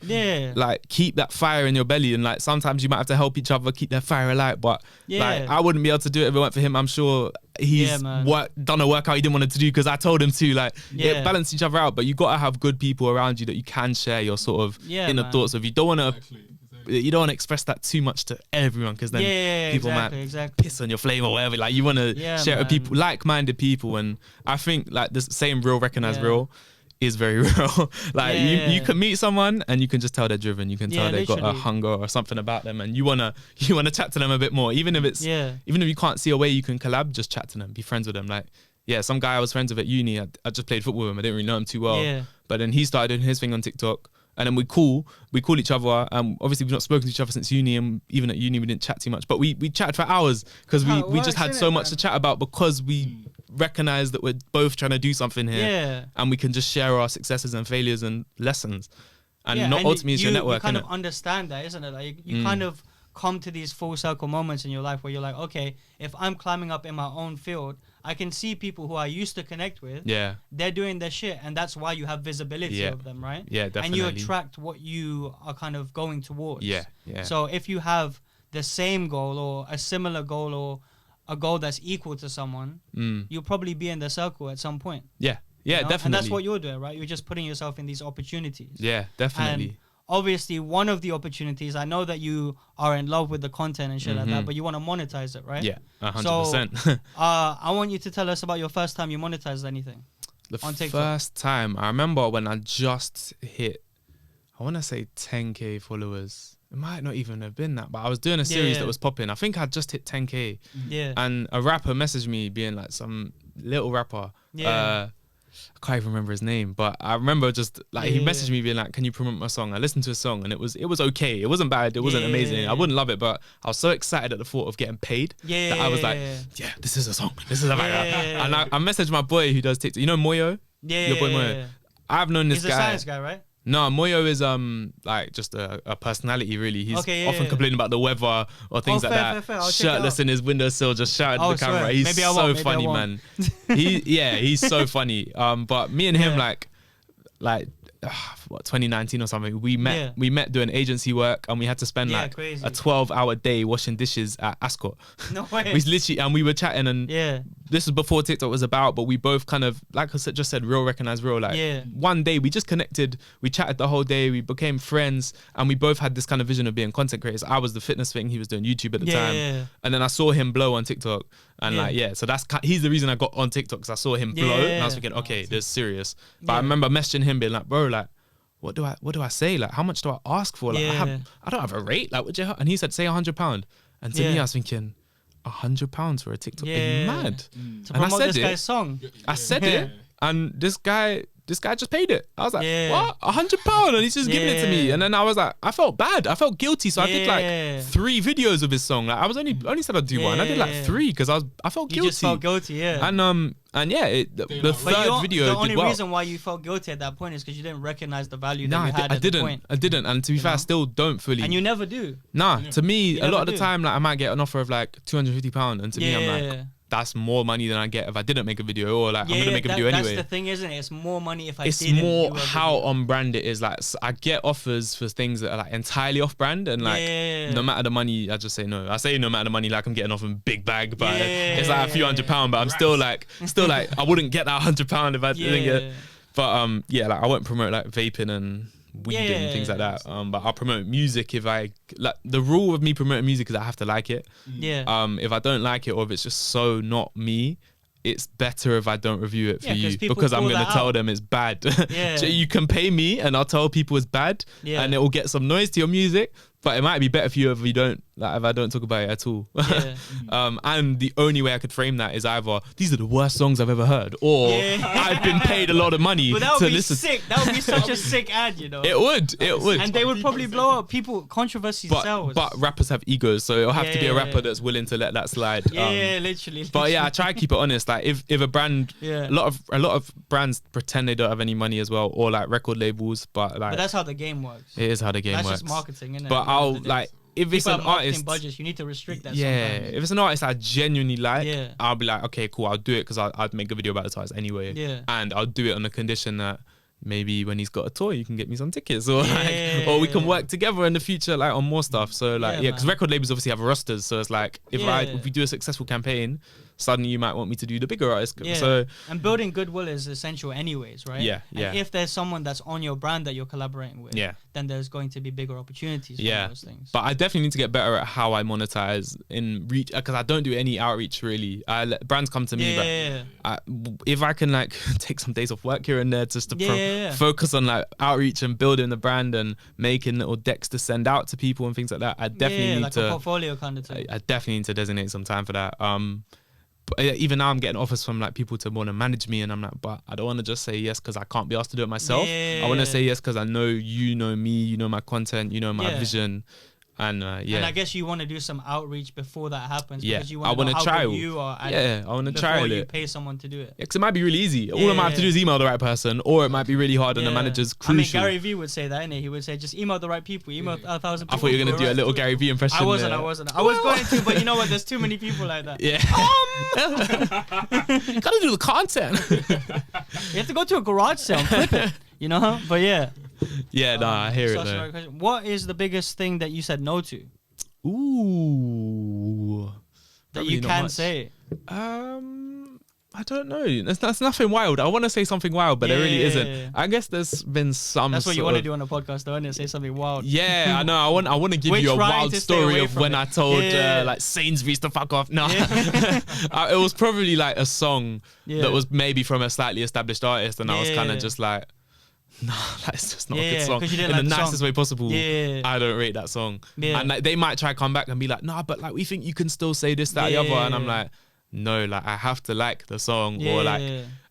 Like keep that fire in your belly, and like sometimes you might have to help each other keep that fire alight. But like I wouldn't be able to do it if it weren't for him. I'm sure he's done a workout he didn't want to do because I told him to. Like balance each other out, but you got to have good people around you that you can share your sort of inner thoughts with. You don't want to you don't want to express that too much to everyone, because then people might piss on your flame or whatever. Like you want to share it with people, like-minded people. And I think like this same real recognize real, is very real. Like you can meet someone and you can just tell they're driven. You can tell they've got a hunger or something about them, and you wanna chat to them a bit more. Even if you can't see a way you can collab, just chat to them, be friends with them. Like some guy I was friends with at uni, I just played football with him. I didn't really know him too well, but then he started doing his thing on TikTok. And then we call each other. Obviously, we've not spoken to each other since uni, and even at uni, we didn't chat too much. But we chatted for hours because we just had so much to chat about, because we recognize that we're both trying to do something here, and we can just share our successes and failures and lessons, and not ultimately it's your network. You kind of understand that, isn't it? Like you kind of come to these full circle moments in your life where you're like, okay, if I'm climbing up in my own field, I can see people who I used to connect with. Yeah. They're doing their shit, and that's why you have visibility of them, right? Yeah, definitely. And you attract what you are kind of going towards. Yeah. So if you have the same goal or a similar goal or a goal that's equal to someone, you'll probably be in the circle at some point. Yeah. Yeah, definitely. And that's what you're doing, right? You're just putting yourself in these opportunities. Yeah, definitely. And obviously, one of the opportunities, I know that you are in love with the content and shit like that, but you want to monetize it, right? Yeah, 100%. So, I want you to tell us about your first time you monetized anything on TikTok. First time, I remember when I just hit, I want to say 10K followers. It might not even have been that, but I was doing a series that was popping. I think I just hit 10K. Yeah. And a rapper messaged me being like some little rapper. Yeah. I can't even remember his name, but I remember just like he messaged me being like, "Can you promote my song?" I listened to a song and it was okay. It wasn't bad. It wasn't amazing. I wouldn't love it, but I was so excited at the thought of getting paid that I was like, "Yeah, this is a song. This is a banger." And I messaged my boy who does TikTok. You know Moyo? Yeah. Your boy Moyo. I've known this guy. He's a science guy, right? No, Moyo is like just a personality really. He's often complaining about the weather or things like that. Fair. Shirtless in his windowsill, just shouting at the camera. He's so funny, man. He's so funny. But me and him like 2019 or something, we met doing agency work, and we had to spend like crazy. A 12-hour day washing dishes at Ascot. No way. We were chatting, and this was before TikTok was about, but we both kind of, like I just said, real recognize real. Like one day we just connected, we chatted the whole day, we became friends, and we both had this kind of vision of being content creators. I was the fitness thing, he was doing YouTube at the time, and then I saw him blow on TikTok, and so he's the reason I got on TikTok, because I saw him blow, and I was thinking, okay, this is serious. But I remember messaging him being like, bro, like, what do I say? Like, how much do I ask for? Like, I don't have a rate. Like, would you? And he said, say £100. And to me, I was thinking, £100 for a TikTok? Are you mad? To promote this guy's song. I said it, and this guy just paid it. I was like, what? £100? And he's just giving it to me. And then I was like, I felt bad. I felt guilty. So I did like 3 videos of his song. Like, I was only said I'd do one. I did like 3 because I felt guilty. You just felt guilty, And the third video did well. The only reason why you felt guilty at that point is because you didn't recognize the value that you had at the point. I didn't. And to be fair, I still don't fully. And you never do. To me, a lot of the time, like I might get an offer of like £250. And to me, I'm like, that's more money than I get if I didn't make a video, or like I'm gonna make a video anyway. That's the thing, isn't it? It's more money if I didn't. It's more how on brand it is. Like I get offers for things that are like entirely off brand, and like no matter the money, I just say no. I say no matter the money, like I'm getting off a big bag, but it's like a few £100, but I'm still like I wouldn't get that £100 if I didn't get it. But like I won't promote like vaping and weed and things like that. But I'll promote music if I like. The rule of me promoting music is I have to like it. If I don't like it, or if it's just so not me, it's better if I don't review it for you, because I'm gonna tell them it's bad. So you can pay me and I'll tell people it's bad, and it will get some noise to your music. But it might be better for you if you don't, like, if I don't talk about it at all. And the only way I could frame that is either these are the worst songs I've ever heard, or I've been paid a lot of money to listen. Sick. That would be such a sick ad, you know. It would. And they would probably blow up. Controversy sells. But rappers have egos, so it'll have to be a rapper that's willing to let that slide. Literally. But I try to keep it honest. Like if a brand, a lot of brands pretend they don't have any money as well, or like record labels. But that's how the game works. It is how the game works. That's just marketing, isn't it? But I'll like, if it's an artist, budgets, you need to restrict that. Sometimes. If it's an artist I genuinely like, I'll be like, okay, cool, I'll do it, because I'd make a video about the artist anyway. And I'll do it on the condition that maybe when he's got a tour, you can get me some tickets, or or we can work together in the future, like on more stuff. So like, because record labels obviously have rosters, so it's like if we do a successful campaign, suddenly you might want me to do the bigger artist. Yeah. So and building goodwill is essential anyways, right? Yeah, and yeah. if there's someone that's on your brand that you're collaborating with, then there's going to be bigger opportunities for those things. But I definitely need to get better at how I monetize in reach, because I don't do any outreach really. I let brands come to me, but if I can like take some days off work here and there just to focus on like outreach and building the brand and making little decks to send out to people and things like that, I definitely need like to a portfolio kind of thing. I definitely need to designate some time for that. But even now I'm getting offers from like people to want to manage me, and I'm like, but I don't want to just say yes because I can't be asked to do it myself. I want to say yes because I know you know me, you know my content, you know my vision. And and I guess you want to do some outreach before that happens, because you I want to know try how good you are at I want to try before you it. pay someone to do it. Because it might be really easy. All I might have to do is email the right person, or it might be really hard and the manager's crucial. I mean, Gary Vee would say that, innit? He would say, just email the right people, email 1,000 people. I thought you were going to do a little Gary Vee impression. I wasn't. I was going to, but you know what? There's too many people like that. Yeah. You gotta do the content. You have to go to a garage sale and flip it, you know? But yeah. Yeah, I hear it though. What is the biggest thing that you said no to? Ooh. That you can say? I don't know. That's nothing wild. I want to say something wild, but it really isn't. I guess there's been some. That's what you want to do on a podcast, though, isn't it? Say something wild. Yeah, I know. I want to give you a wild story of when I told like Sainsbury's to fuck off. No, it was probably like a song that was maybe from a slightly established artist, and I was kind of just like, nah, that's just not a good song. In the nicest way possible. I don't rate that song. And like, they might try to come back and be like, nah, but like we think you can still say this, that, the other. And I'm like, no, like I have to like the song, or like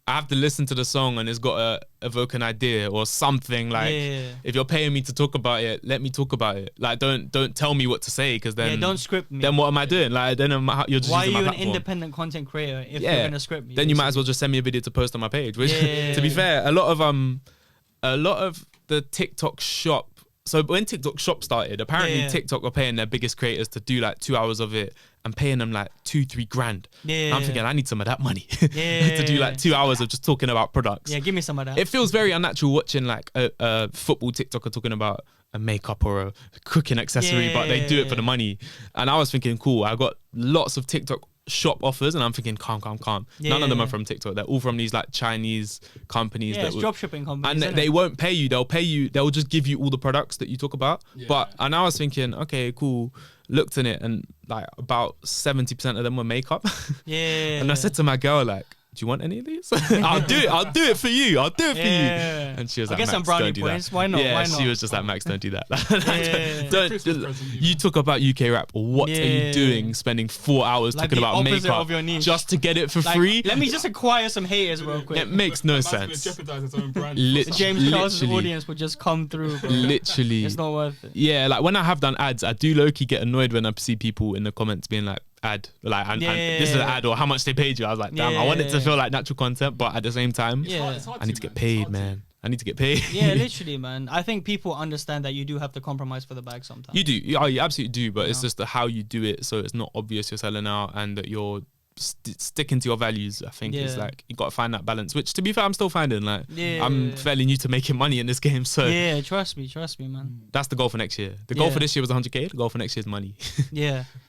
I have to listen to the song and it's got to evoke an idea or something. Like if you're paying me to talk about it, let me talk about it. Like don't tell me what to say, because then don't script me. Then what am I doing? Like then you're just why are using you my an independent content creator if you're gonna script me? Then you might as well just send me a video to post on my page. Which to be fair, a lot of the TikTok shop. So when TikTok shop started, apparently TikTok were paying their biggest creators to do like 2 hours of it and paying them like 2-3 grand. I'm thinking I need some of that money to do like 2 hours of just talking about products. Yeah, give me some of that. It feels very unnatural watching like a football TikToker talking about a makeup or a cooking accessory, but they do it for the money. And I was thinking, cool, I got lots of TikTok shop offers and I'm thinking calm. None of them are from TikTok. They're all from these like Chinese companies. It's dropshipping companies. And they won't pay you. They'll just give you all the products that you talk about. And I was thinking, okay, cool. Looked in it and like about 70% of them were makeup. And I said to my girl, like, do you want any of these? I'll do it for you. I'll do it for you. And she was like, Max, some brownie don't do points. that. Why not? Yeah, Why not? she was just like, Max, don't do that. You talk about UK rap. What are you doing? Spending 4 hours like talking about makeup of your niche. just to get it for free? Let me just acquire some haters real quick. It makes no sense. Jeopardize its own brand. James Charles' audience would just come through, bro. Literally. It's not worth it. Yeah, like when I have done ads, I do low-key get annoyed when I see people in the comments being like, ad, like, and this is an ad, or how much they paid you. I was like, damn, I want it to feel like natural content, but at the same time, I need to get paid, man. I need to get paid. Yeah, literally, man. I think people understand that you do have to compromise for the bag sometimes. You do. You absolutely do, but it's just how you do it, so it's not obvious you're selling out and that you're sticking to your values. I think is like you got to find that balance, which to be fair I'm still finding. Like I'm fairly new to making money in this game, so trust me, man. That's the goal for next year. The goal for this year was 100k. The goal for next year is money.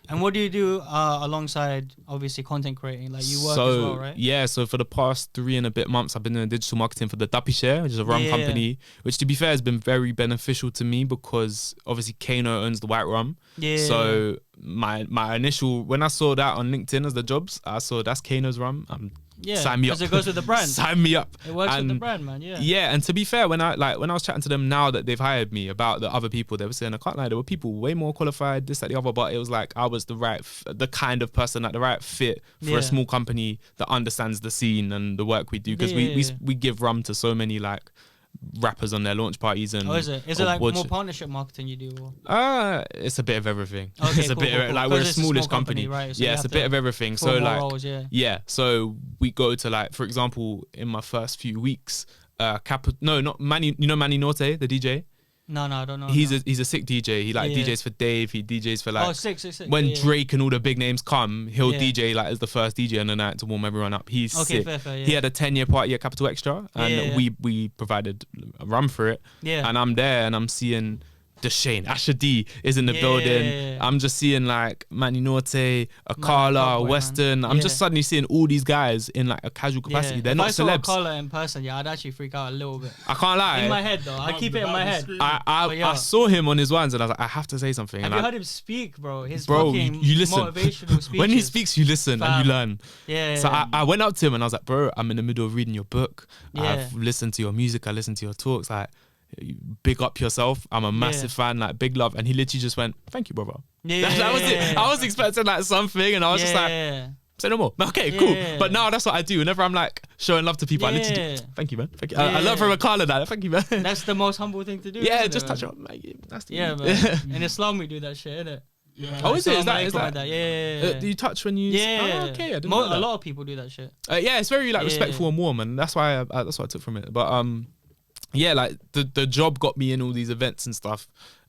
And what do you do alongside obviously content creating? Like you work as well, right? Yeah, so for the past 3 and a bit months I've been doing digital marketing for the Duppy Share, which is a rum company, which to be fair has been very beneficial to me because obviously Kano owns the white rum. So my initial, when I saw that on LinkedIn as the jobs, I saw that's Kano's rum. Sign me up. Because it goes with the brand. Sign me up. It works with the brand, man. Yeah, and to be fair, when I was chatting to them now that they've hired me about the other people, they were saying, I can't lie, there were people way more qualified, this, that, the other, but it was like I was the kind of person, like the right fit for a small company that understands the scene and the work we do, because we give rum to so many like rappers on their launch parties. And is it like more partnership marketing you do? It's a bit of everything. Okay, it's a bit of, like we're a smallish company, right? So it's a bit of everything. So like roles, so we go to like, for example, in my first few weeks, not Manny, you know Manny Norte, the DJ. No, I don't know. He's a sick DJ. He like DJs for Dave. He DJs for like. Sick. When Drake and all the big names come, he'll DJ like as the first DJ on the night to warm everyone up. He's sick. Fair, He had a 10-year party at Capital Extra, and we provided a rum for it. And I'm there, and I'm seeing Deshane, Asher D is in the building. I'm just seeing like Manny Norte, Akala, Western. I'm just suddenly seeing all these guys in like a casual capacity. They're not celebs. If I saw Akala in person, I'd actually freak out a little bit. I can't lie. In my head though, I keep it in my head. I saw him on his ones and I was like, I have to say something. Have you heard him speak, bro? His bro, fucking you listen. Motivational speeches. When he speaks, you listen and you learn. So I I went up to him and I was like, bro, I'm in the middle of reading your book. I've listened to your music. I listened to your talks. Like, big up yourself. I'm a massive fan. Like, big love. And he literally just went, thank you, brother. That was it. I was expecting like something, and I was just like, say no more. Okay, cool. But now that's what I do. Whenever I'm like showing love to people, I literally do, thank you, man. Thank you. I love from Akala that. Thank you, man. That's the most humble thing to do. Yeah, just touch on. That's man. In Islam we do that shit, innit? Yeah. Oh, is it? Is that? Yeah. Do you touch when you? Yeah. Oh, okay. I didn't know know that. A lot of people do that shit. Yeah, it's very like respectful and warm, and that's why that's what I took from it. But yeah, like the job got me in all these events and stuff.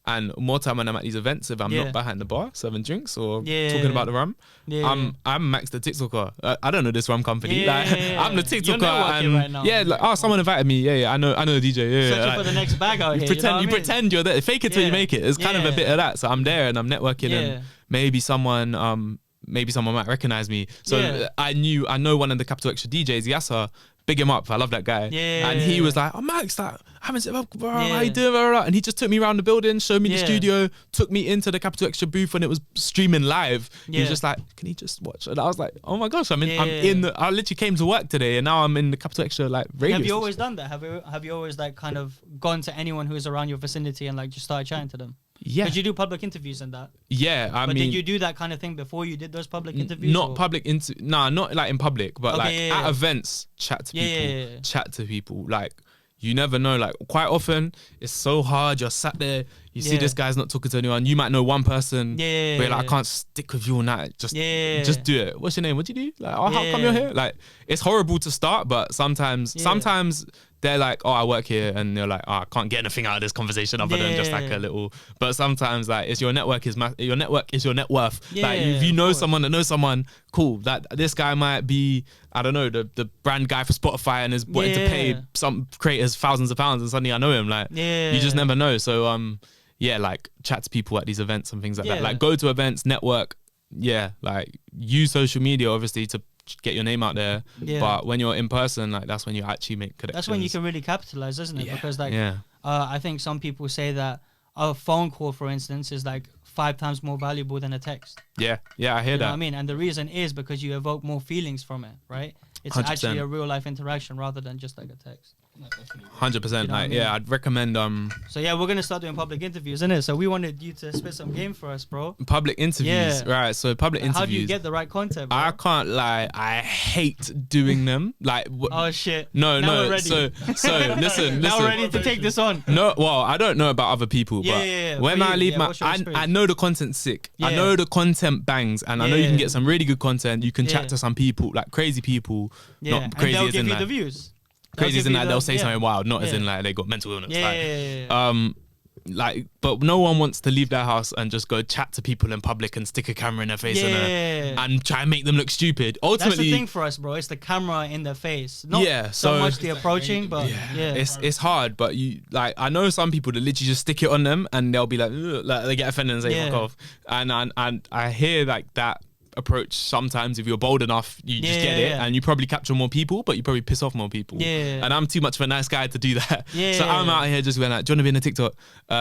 And more time when I'm at these events, if I'm not behind the bar serving drinks or talking about the rum, I'm Max the TikToker. I don't know this rum company. I'm the TikToker, and right now. Someone invited me. Yeah, I know the DJ. Searching for the next bag out here. You pretend you're there. Fake it till you make it. It's kind of a bit of that. So I'm there and I'm networking, and maybe someone might recognize me. So I know one of the Capital Extra DJs, Yasser. Big him up. I love that guy. And he was like, oh, Max, like, I haven't said, bro, how you doing? And he just took me around the building, showed me the studio, took me into the Capital Extra booth when it was streaming live. He was just like, can you just watch? And I was like, oh my gosh, I literally came to work today and now I'm in the Capital Extra like radio. Have you always done that? Have you always like kind of gone to anyone who's around your vicinity and like just started chatting to them? Yeah. Did you do public interviews and that? Yeah, but did you do that kind of thing before you did those public interviews? Not like in public, but at events, chat to people. Like, you never know. Like, quite often, it's so hard. You're sat there, you see this guy's not talking to anyone. You might know one person, but you're like, I can't stick with you on that. Just do it. What's your name? What do you do? Like, oh, how come you're here? Like, it's horrible to start, but sometimes they're like, oh, I work here, and they're like, oh, I can't get anything out of this conversation other than just like a little. But sometimes like it's your network is your network is your net worth. Like if you know someone that knows someone, cool. That this guy might be, I don't know, the brand guy for Spotify and is wanting to pay some creators thousands of pounds, and suddenly I know him. Like you just never know. So like chat to people at these events and things like that. Like go to events, network. Yeah, like use social media obviously to get your name out there, but when you're in person, like that's when you actually make connections. That's when you can really capitalize, isn't it? Because like I think some people say that a phone call, for instance, is like 5 times more valuable than a text. I hear that. You know what I mean? And the reason is because you evoke more feelings from it, right? It's 100%. Actually a real life interaction rather than just like a text. 100%. I'd recommend. So we're gonna start doing public interviews, innit? So we wanted you to spit some game for us, bro. Public interviews, right? So public interviews. How do you get the right content, bro? I can't lie. I hate doing them. Like, oh shit. No. So listen. Now we're ready to take this on. No, well, I don't know about other people, but when I leave I know the content's sick. I know the content bangs, and I know you can get some really good content. You can chat to some people, like crazy people. Not crazy and they'll as give in you like the views. Crazy as in like they'll say something wild, not as in like they got mental illness. But no one wants to leave their house and just go chat to people in public and stick a camera in their face and try and make them look stupid. Ultimately, that's the thing for us, bro. It's the camera in their face, not so much the approaching, but it's hard. But you like, I know some people that literally just stick it on them and they'll be like they get offended and say fuck off. And I hear like that approach sometimes. If you're bold enough, you just get it, and you probably capture more people, but you probably piss off more people. And I'm too much of a nice guy to do that. So I'm out here just going like, do you want to be in a TikTok? Do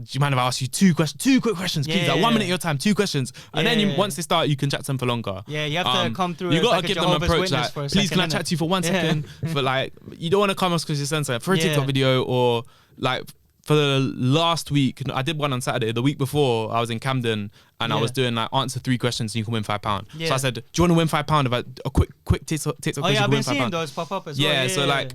you mind if I ask you 2 quick questions, please? Like 1 minute of your time, 2 questions, and then once they start, you can chat to them for longer. You have to come through. You gotta like give them an approach like, please, can I chat to you for 1 second? For like, you don't want to come across because you're sensitive for a TikTok video, or like. For the last week, I did one on Saturday. The week before, I was in Camden and I was doing like answer 3 questions and you can win £5. So I said, do you want to win £5 if a quick TikTok question? I've been seeing those pop up as well. So like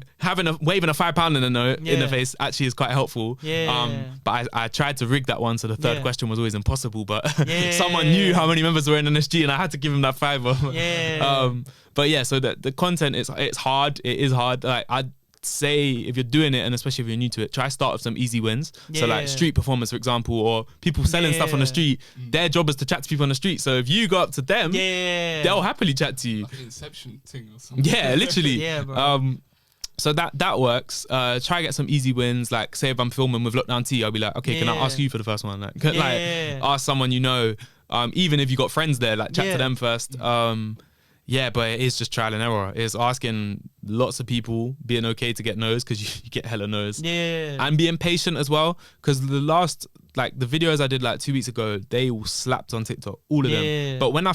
waving a £5 in the face actually is quite helpful. But I tried to rig that one, so the third question was always impossible. But someone knew how many members were in an SG and I had to give him that £5. But so the content it's hard. It is hard. Like I'd say if you're doing it, and especially if you're new to it, try start with some easy wins. So like street performance, for example, or people selling stuff on the street. Their job is to chat to people on the street. So if you go up to them, they'll happily chat to you. Like an Inception thing or something. Yeah, literally. Bro. So that works. Try get some easy wins. Like say if I'm filming with Lockdown T, I'll be like, okay, can I ask you for the first one? Like, ask someone you know. Even if you got friends there, like chat to them first. Yeah, but it is just trial and error. It's asking lots of people, being okay to get no's because you get hella no's. Yeah. And being patient as well, because the videos I did like 2 weeks ago, they all slapped on TikTok, all of them. But when I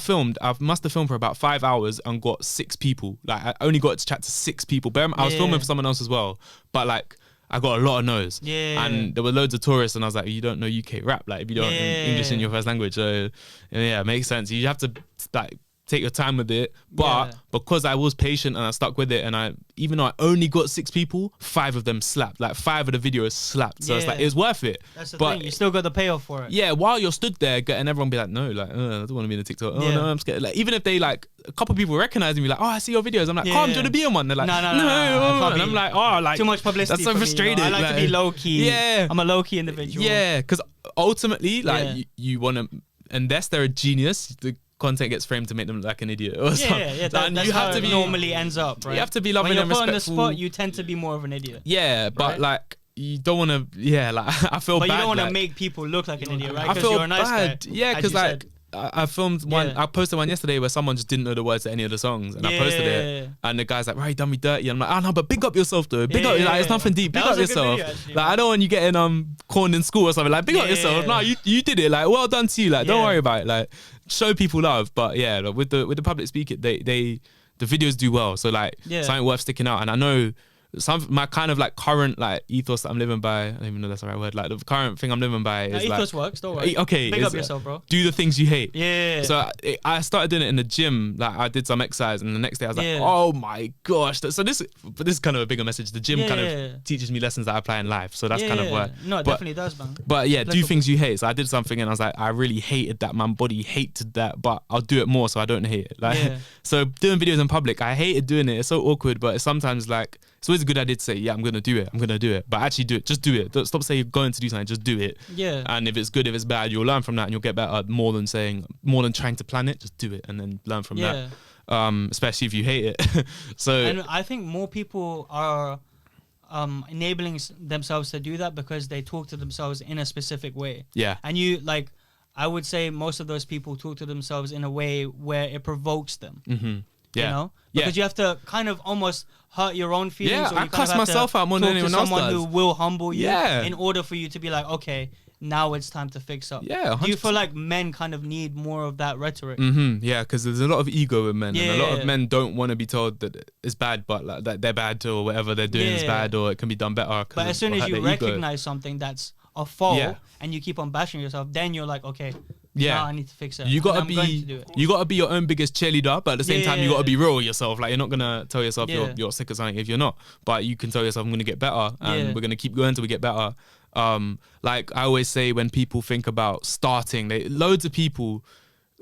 must have filmed for about 5 hours and got 6 people. Like I only got to chat to 6 people. I was filming for someone else as well, but like I got a lot of no's. Yeah. And there were loads of tourists, and I was like, you don't know UK rap, like if you don't English in your first language. So yeah, it makes sense. You have to like take your time with it, but because I was patient and I stuck with it, and even though I only got 6 people, 5 of them slapped. Like 5 of the videos slapped. So it's like, it was worth it. That's the thing. You still got the payoff for it. Yeah, while you're stood there, and everyone be like, no, like, I don't want to be in a TikTok. Oh no, I'm scared. Like even if they like a couple of people recognizing me, like, oh, I see your videos. I'm like, do you want to be on one? They're like, no. And I'm like, oh, like too much publicity. That's so frustrating. I like to be low key. Yeah, I'm a low key individual. Yeah, because ultimately, like you want to, unless they're a genius, the content gets framed to make them like an idiot or something. Yeah, that's you have how to it be, normally ends up, right? You have to be loving and respectful. When you're put on the spot, you tend to be more of an idiot. Yeah, but like you don't want to. Like I feel bad. But you don't want to like, make people look like an idiot, right? I feel you're a nice bad. Guy, yeah, because like I filmed one. I posted one yesterday where someone just didn't know the words to any of the songs, and I posted it, and the guy's like, "Right, you done me dirty." And I'm like, "Oh no, but big up yourself though. Big up, like it's nothing deep. Big up yourself. Video, actually, like I don't want you getting corned in school or something. Like big up yourself. No, you did it. Like well done to you. Like don't worry about it. Like show people love. But yeah, like, with the public speaking, the videos do well. So like something worth sticking out. And I know my kind of like current like ethos that I'm living by. I don't even know if that's the right word. Like the current thing I'm living by is ethos like, works. Don't worry. Okay, big up yourself, bro. Do the things you hate. Yeah. So I started doing it in the gym. Like I did some exercise, and the next day I was like, oh my gosh. So this is kind of a bigger message. The gym kind of teaches me lessons that I apply in life. So that's kind of why. No, it definitely does, man. But yeah, do things you hate. So I did something, and I was like, I really hated that. My body hated that, but I'll do it more so I don't hate it. Like so doing videos in public, I hated doing it. It's so awkward, but it's sometimes like. It's always a good idea to say, yeah, I'm going to do it. But actually do it. Just do it. Don't stop saying you're going to do something. Just do it. Yeah. And if it's good, if it's bad, you'll learn from that and you'll get better more than trying to plan it. Just do it and then learn from that. Especially if you hate it. And I think more people are enabling themselves to do that because they talk to themselves in a specific way. Yeah. And I would say most of those people talk to themselves in a way where it provokes them. Mm-hmm. Yeah. You know? Because you have to kind of almost hurt your own feelings. Yeah, I cuss myself out more than anyone else does. Someone who will humble you in order for you to be like, okay, now it's time to fix up. Yeah, 100%. Do you feel like men kind of need more of that rhetoric? Mm-hmm. Yeah, because there's a lot of ego in men, and a lot of men don't want to be told that it's bad, but like that they're bad or whatever they're doing is bad or it can be done better. But as soon as you recognize something that's a fault and you keep on bashing yourself, then you're like, okay. Yeah, I need to fix it. You gotta be your own biggest cheerleader, but at the same time, you gotta be real with yourself. Like you're not gonna tell yourself you're sick of something if you're not. But you can tell yourself, I'm gonna get better, and we're gonna keep going until we get better. Like I always say, when people think about starting, loads of people.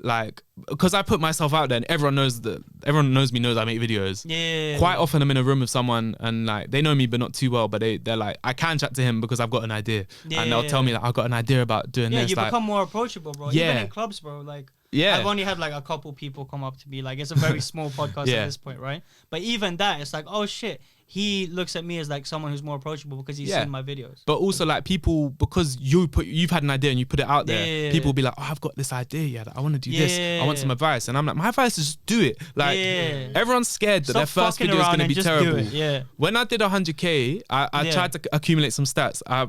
Like, because I put myself out there and everyone knows me knows I make videos. Yeah. Quite often I'm in a room with someone and like they know me but not too well, but they're like, I can chat to him because I've got an idea. Yeah. And they'll tell me that I've got an idea about doing this. Yeah, you like, become more approachable, bro. Yeah. Even in clubs, bro. Like, I've only had like a couple people come up to me. Like, it's a very small podcast at this point, right? But even that, it's like, oh shit. He looks at me as like someone who's more approachable because he's seen my videos. But also like people, because you've had an idea and you put it out there, people will be like, oh, I've got this idea, I want to do this. I want some advice. And I'm like, my advice is just do it. Like everyone's scared that their first video is going to be terrible. When I did 100K, I tried to accumulate some stats. I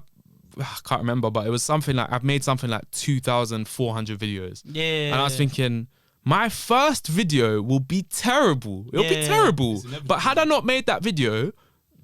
can't remember, but it was something like, I've made something like 2,400 videos. And I was thinking, my first video will be terrible. It'll be terrible. But had I not made that video,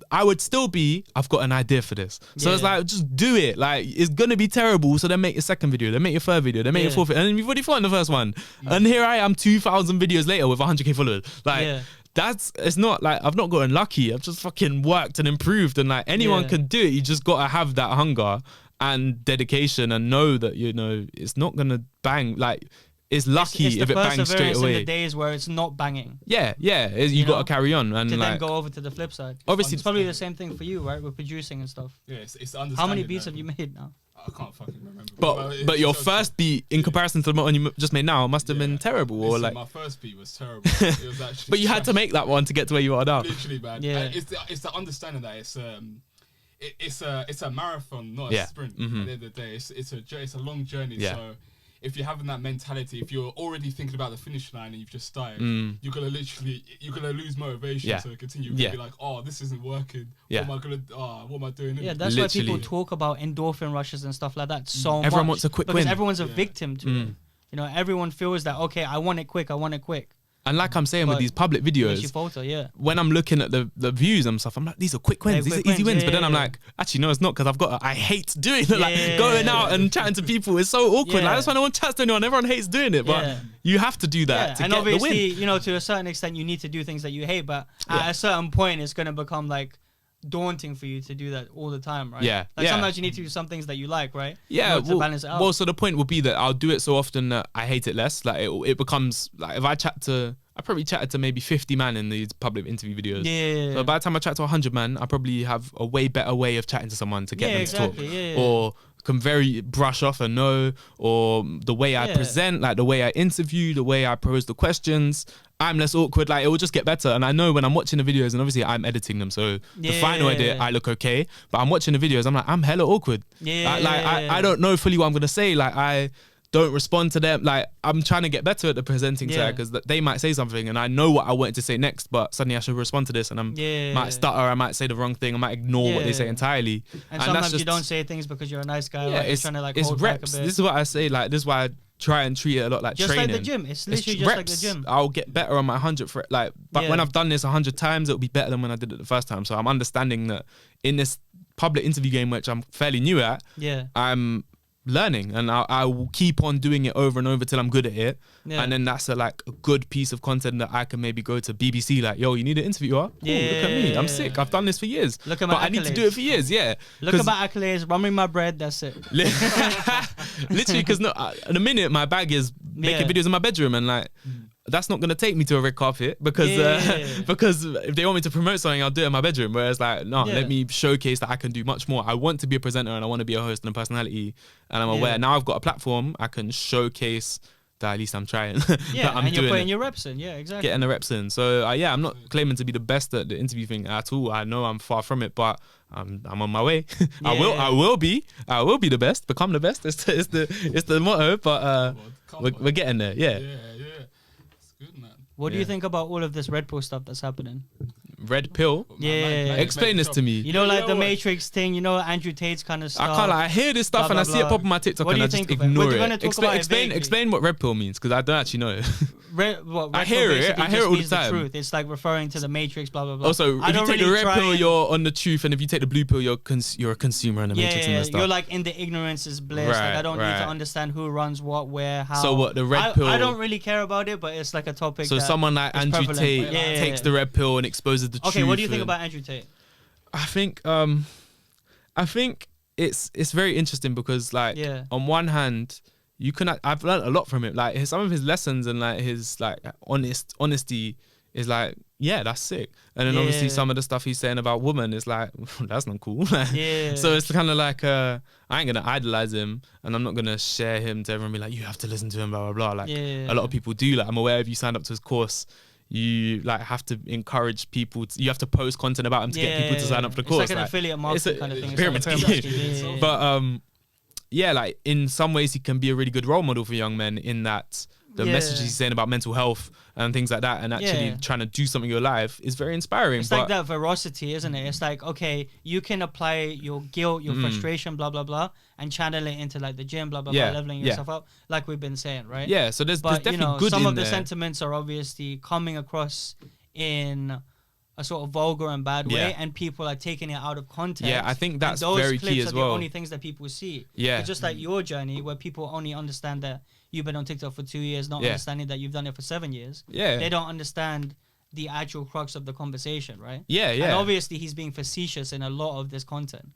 I would still I've got an idea for this. So it's like, just do it. Like, it's going to be terrible. So then make your second video. Then make your third video. Then make your fourth video. And then you've already fought in the first one. And here I am 2,000 videos later with 100K followers. Like, it's not like I've not gotten lucky. I've just fucking worked and improved. And like, anyone can do it. You just got to have that hunger and dedication and know that, it's not going to bang. Like, it's lucky if it bangs straight away. In the days where it's not banging. You got to carry on and to like, then go over to the flip side. Obviously, it's probably the same thing for you, right? With producing and stuff. Yeah, it's understanding. How many beats have you made now? I can't fucking remember. But your first beat in comparison to the one you just made now must have been terrible. Listen, or like my first beat was terrible. It was actually. But you had to make that one to get to where you are now. Literally, man. Yeah. It's the understanding that it's a marathon, not a sprint. At the end of the day, it's a long journey. Yeah. So if you're having that mentality, if you're already thinking about the finish line and you've just started, you're gonna lose motivation to continue. You're gonna be like, oh, this isn't working. Yeah. What am I doing? Yeah, that's why people talk about endorphin rushes and stuff like that so much. Everyone wants a quick because win. everyone's a victim to it. You know, everyone feels that, okay, I want it quick. And like I'm saying with these public videos, when I'm looking at the views and stuff, I'm like, these are quick wins, these are easy wins. But then I'm like, actually, no, it's not, because I hate doing it. Like going out and chatting to people is so awkward. Like, that's why no one chats to anyone. Everyone hates doing it, but you have to do that to and get obviously, the win. you know, to a certain extent, you need to do things that you hate. But at a certain point, it's going to become like daunting for you to do that all the time, right? Yeah. Like sometimes you need to do some things that you like, right? Yeah. To balance it out. Well, so the point will be that I'll do it so often that I hate it less. Like it becomes like, if I probably chatted to maybe 50 man in these public interview videos. Yeah. So by the time I chat to 100 man, I probably have a way better way of chatting to someone to get them to talk. Yeah. Or can very brush off a no, or the way I present, like the way I interview, the way I pose the questions, I'm less awkward. Like it will just get better. And I know when I'm watching the videos, and obviously I'm editing them, so the final edit I look okay. But I'm watching the videos, I'm like, I'm hella awkward. I don't know fully what I'm gonna say. Like I don't respond to them. Like I'm trying to get better at the presenting side, because they might say something and I know what I wanted to say next, but suddenly I should respond to this and I might stutter, I might say the wrong thing, I might ignore what they say entirely. And sometimes you don't say things because you're a nice guy. Like it's you're trying to like it's hold reps. back a bit. This is what I say. Like this is why I try and treat it a lot like just training. like the gym. It's literally just reps. like the gym. I'll get better on my 100th rep. Like, but when I've done this 100 times, it'll be better than when I did it the first time. So I'm understanding that in this public interview game, which I'm fairly new at, I'm learning, and I will keep on doing it over and over till I'm good at it. And then that's a good piece of content that I can maybe go to BBC like, yo, you need an interviewer? Cool, look at me, I'm sick, I've done this for years. Look at my accolades. I need to do it for years, Look at my accolades, run me my bread, that's it. Literally, because in a minute my bag is making videos in my bedroom, and like that's not going to take me to a red carpet, because because if they want me to promote something, I'll do it in my bedroom. Whereas like, no, let me showcase that I can do much more. I want to be a presenter and I want to be a host and a personality, and I'm aware now I've got a platform, I can showcase that at least I'm trying. Yeah, and you're putting your reps in. Yeah, exactly. Getting the reps in. So I'm not claiming to be the best at the interview thing at all. I know I'm far from it, but I'm on my way. I will be the best, become the best. It's the motto, but we're getting there. Yeah. Good, man. What do you think about all of this Red Pill stuff that's happening? Red Pill? Explain this to me. You know, like the Matrix thing, you know, Andrew Tate's kind of stuff. I hear this stuff and I see it pop on my TikTok and I just ignore it. Explain what Red Pill means, because I don't actually know. I hear it all the time. It's like referring to the Matrix, blah, blah, blah. Also, if you take the red pill, you're on the truth, and if you take the blue pill, you're a consumer in the Matrix and stuff. You're like in the ignorance is bliss. Like I don't need to understand who runs what, where, how. So what, the red pill? I don't really care about it, but it's like a topic. So someone like Andrew Tate takes the red pill and exposes the truth. Okay, what do you think about Andrew Tate? I think it's very interesting because like on one hand, I've learned a lot from him. Like some of his lessons and like his like honesty is like, yeah, that's sick. And then obviously some of the stuff he's saying about women is like, that's not cool. So it's kind of like I ain't gonna idolize him, and I'm not gonna share him to everyone and be like, you have to listen to him, blah blah blah. Like a lot of people do. Like I'm aware if you signed up to his course, you like have to encourage people. You have to post content about him to get people to sign up for the course. It's like an affiliate marketing kind of thing. Pyramid scheme. But like in some ways he can be a really good role model for young men in that the messages he's saying about mental health and things like that, and actually trying to do something in your life is very inspiring. It's like that veracity, isn't it? It's like, okay, you can apply your guilt, your frustration, blah, blah, blah, and channel it into like the gym, blah, blah, blah, leveling yourself up, like we've been saying, right? Yeah, so there's definitely good some in of the there. sentiments are obviously coming across in a sort of vulgar and bad way, and people are taking it out of context. Yeah, I think that's those very clips key are as well. The only things that people see. Yeah, it's just like your journey, where people only understand that you've been on TikTok for 2 years, not understanding that you've done it for 7 years. Yeah, they don't understand the actual crux of the conversation, right? Yeah. And obviously, he's being facetious in a lot of this content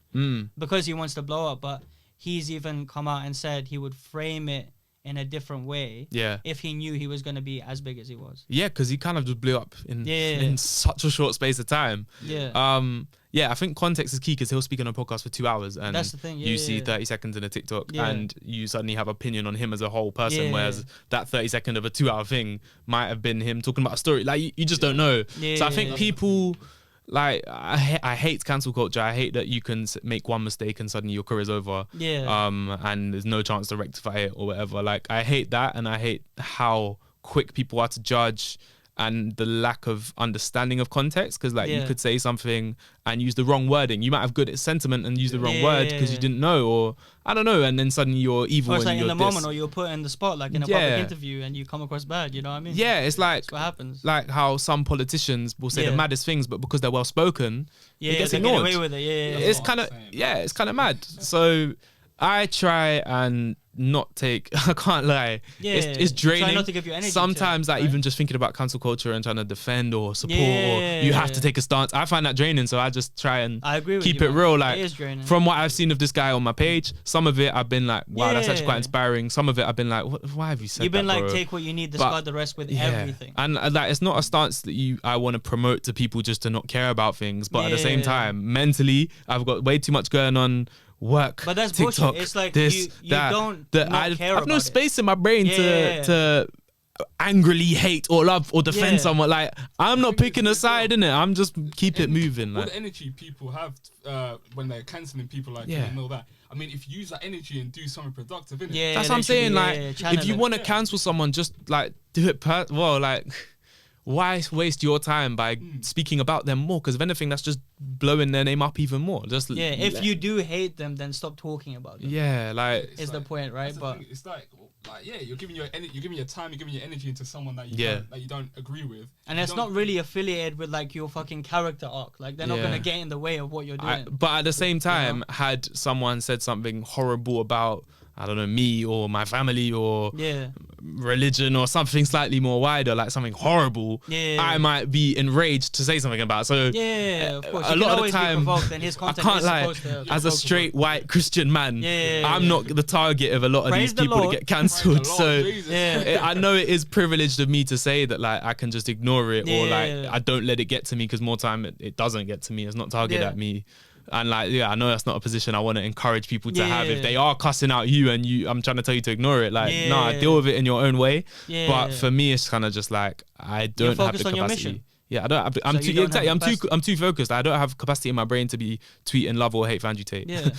because he wants to blow up. But he's even come out and said he would frame it in a different way. Yeah. If he knew he was going to be as big as he was. Yeah, because he kind of just blew up in such a short space of time. Yeah. Yeah, I think context is key because he'll speak on a podcast for 2 hours and that's the thing. you see 30 seconds in a TikTok and you suddenly have opinion on him as a whole person, whereas that 30 second of a 2 hour thing might have been him talking about a story. Like you just don't know. So I think people like I hate cancel culture. I hate that you can make one mistake and suddenly your career's over. And there's no chance to rectify it or whatever. Like I hate that, and I hate how quick people are to judge and the lack of understanding of context, because like you could say something and use the wrong wording. You might have good sentiment and use the wrong word because you didn't know, or I don't know, and then suddenly you're evil. Or it's and like you're in the moment, or you're put in the spot, like in a public interview, and you come across bad. You know what I mean? Yeah, it's like that's what happens. Like how some politicians will say the maddest things, but because they're well spoken, it gets ignored. Get away with it. It's kind of it's kind of mad. So I try and not take. I can't lie. It's draining. Try not to give you energy. Sometimes, like even just thinking about cancel culture and trying to defend or support, or you have to take a stance. I find that draining. So I just try and keep it real. Like from what I've seen of this guy on my page, some of it I've been like, wow, that's actually quite inspiring. Some of it I've been like, why have you said that? You've been like, bro? take what you need, discard the rest with everything. And like, it's not a stance that I want to promote to people just to not care about things. But at the same time, mentally, I've got way too much going on. Work, but that's TikTok, bullshit. It's like this, you don't care about I've no it. space in my brain to angrily hate or love or defend someone. Like I'm not picking a side in it. I'm just keep it moving. All like. the energy people have when they're cancelling people like you and all that. I mean, if you use that energy and do something productive in it, that's what I'm saying. Like, if you want to cancel someone, just like do it. Like. Why waste your time by speaking about them more? Because if anything, that's just blowing their name up even more. Just if you do hate them, then stop talking about them. Yeah, like is the point, right? But it's like you're giving your time, you're giving your energy into someone that you don't agree with, and it's not really affiliated with like your fucking character arc. Like they're not gonna get in the way of what you're doing. But at the same time, had someone said something horrible about, I don't know, me or my family or religion or something slightly more wider, like something horrible, I might be enraged to say something about. So of course, a lot of the time, I can't lie. As a straight white Christian man, I'm not the target of a lot of these people that get cancelled. So I know it is privileged of me to say that, like I can just ignore it or like I don't let it get to me, because more time it doesn't get to me. It's not targeted at me. And like, I know that's not a position I want to encourage people to have. If they are cussing out you and I'm trying to tell you to ignore it, like, nah, deal with it in your own way. But for me, it's kind of just like, I don't have the capacity. Yeah, I don't. I'm too focused. I don't have capacity in my brain to be tweeting love or hate for Andrew Tate. Yeah,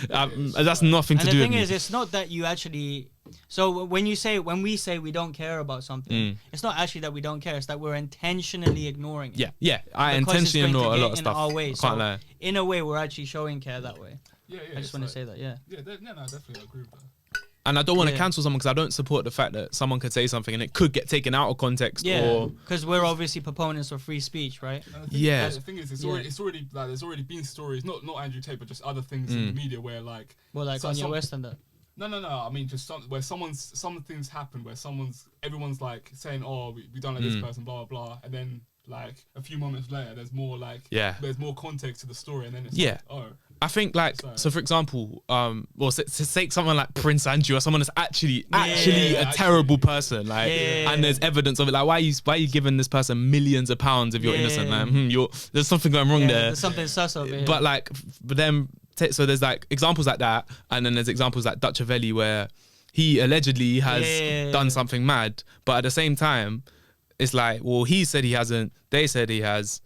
that's nothing to do with me. And the thing is, it's not that you actually. So when we say we don't care about something, it's not actually that we don't care. It's that we're intentionally ignoring it. Yeah. I intentionally ignore a lot of stuff. Our way. I can't so lie. In a way, we're actually showing care that way. Yeah. I just want to say that. Yeah. Yeah, no, definitely agree with that. And I don't want to cancel someone because I don't support the fact that someone could say something and it could get taken out of context. Yeah, because we're obviously proponents of free speech, right? The thing is, it's already like there's already been stories, not Andrew Tate, but just other things in the media where like, Kanye West and that. No. I mean, just where some things happen where everyone's like saying, oh, we don't like this person, blah blah blah, and then like a few moments later, there's more like there's more context to the story, and then it's like, oh. I think like so for example, say someone like Prince Andrew or someone that's actually a terrible person, like, and there's evidence of it. Like, why are you giving this person millions of pounds if you're innocent, man? There's something going wrong there. There's something sus over it. But like, so there's like examples like that, and then there's examples like Dutch Avelli where he allegedly has done something mad, but at the same time, it's like, well, he said he hasn't. They said he has.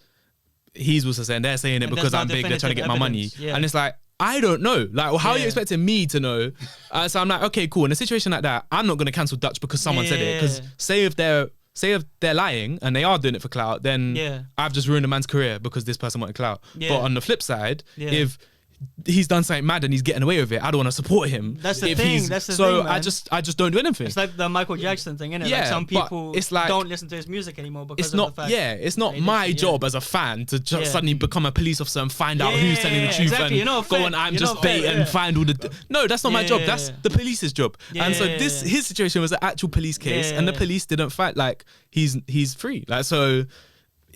He's also saying they're saying it because I'm big. They're trying to get my money, and it's like, I don't know. Like, well, how are you expecting me to know? So I'm like, okay, cool. In a situation like that, I'm not going to cancel Dutch because someone said it. Because say if they're lying and they are doing it for clout, then I've just ruined a man's career because this person wanted clout. But on the flip side, if he's done something mad and he's getting away with it, I don't want to support him. That's the thing. I just don't do anything. It's like the Michael Jackson thing, innit? Like some people don't listen to his music anymore because of the fact. Yeah, it's not my job as a fan to just suddenly become a police officer and find out who's telling the truth and go on I'm just bait and find all the. No, that's not my job. That's the police's job. And so his situation was an actual police case, and the police didn't fight. Like he's free. Like so.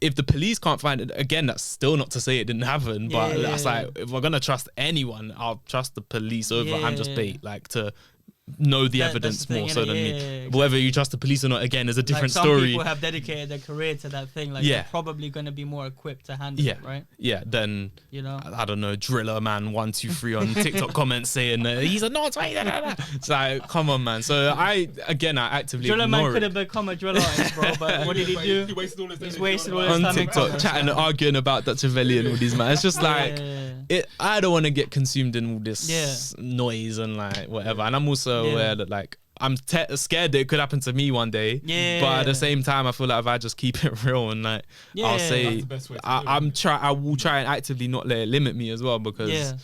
If the police can't find it, again, that's still not to say it didn't happen. But that's like, if we're gonna trust anyone, I'll trust the police over. I'm just bait, like to know the evidence more so than me. Exactly. Whether you trust the police or not, again, is a different story. Some people have dedicated their career to that thing. Like, they're probably going to be more equipped to handle it, right? Yeah, then, I don't know, Driller Man 123 on TikTok comments saying he's a nonce. It's like, come on, man. So I actively Driller Man could have become a drill artist, bro, but what did he do? He wasted all his time on TikTok, chatting and arguing about Dutch Avelino and all these, man. It's just like, I don't want to get consumed in all this noise and like whatever. And I'm also aware that like I'm scared that it could happen to me one day. But at the same time, I feel like if I just keep it real and like I'll say I will try and actively not let it limit me as well, because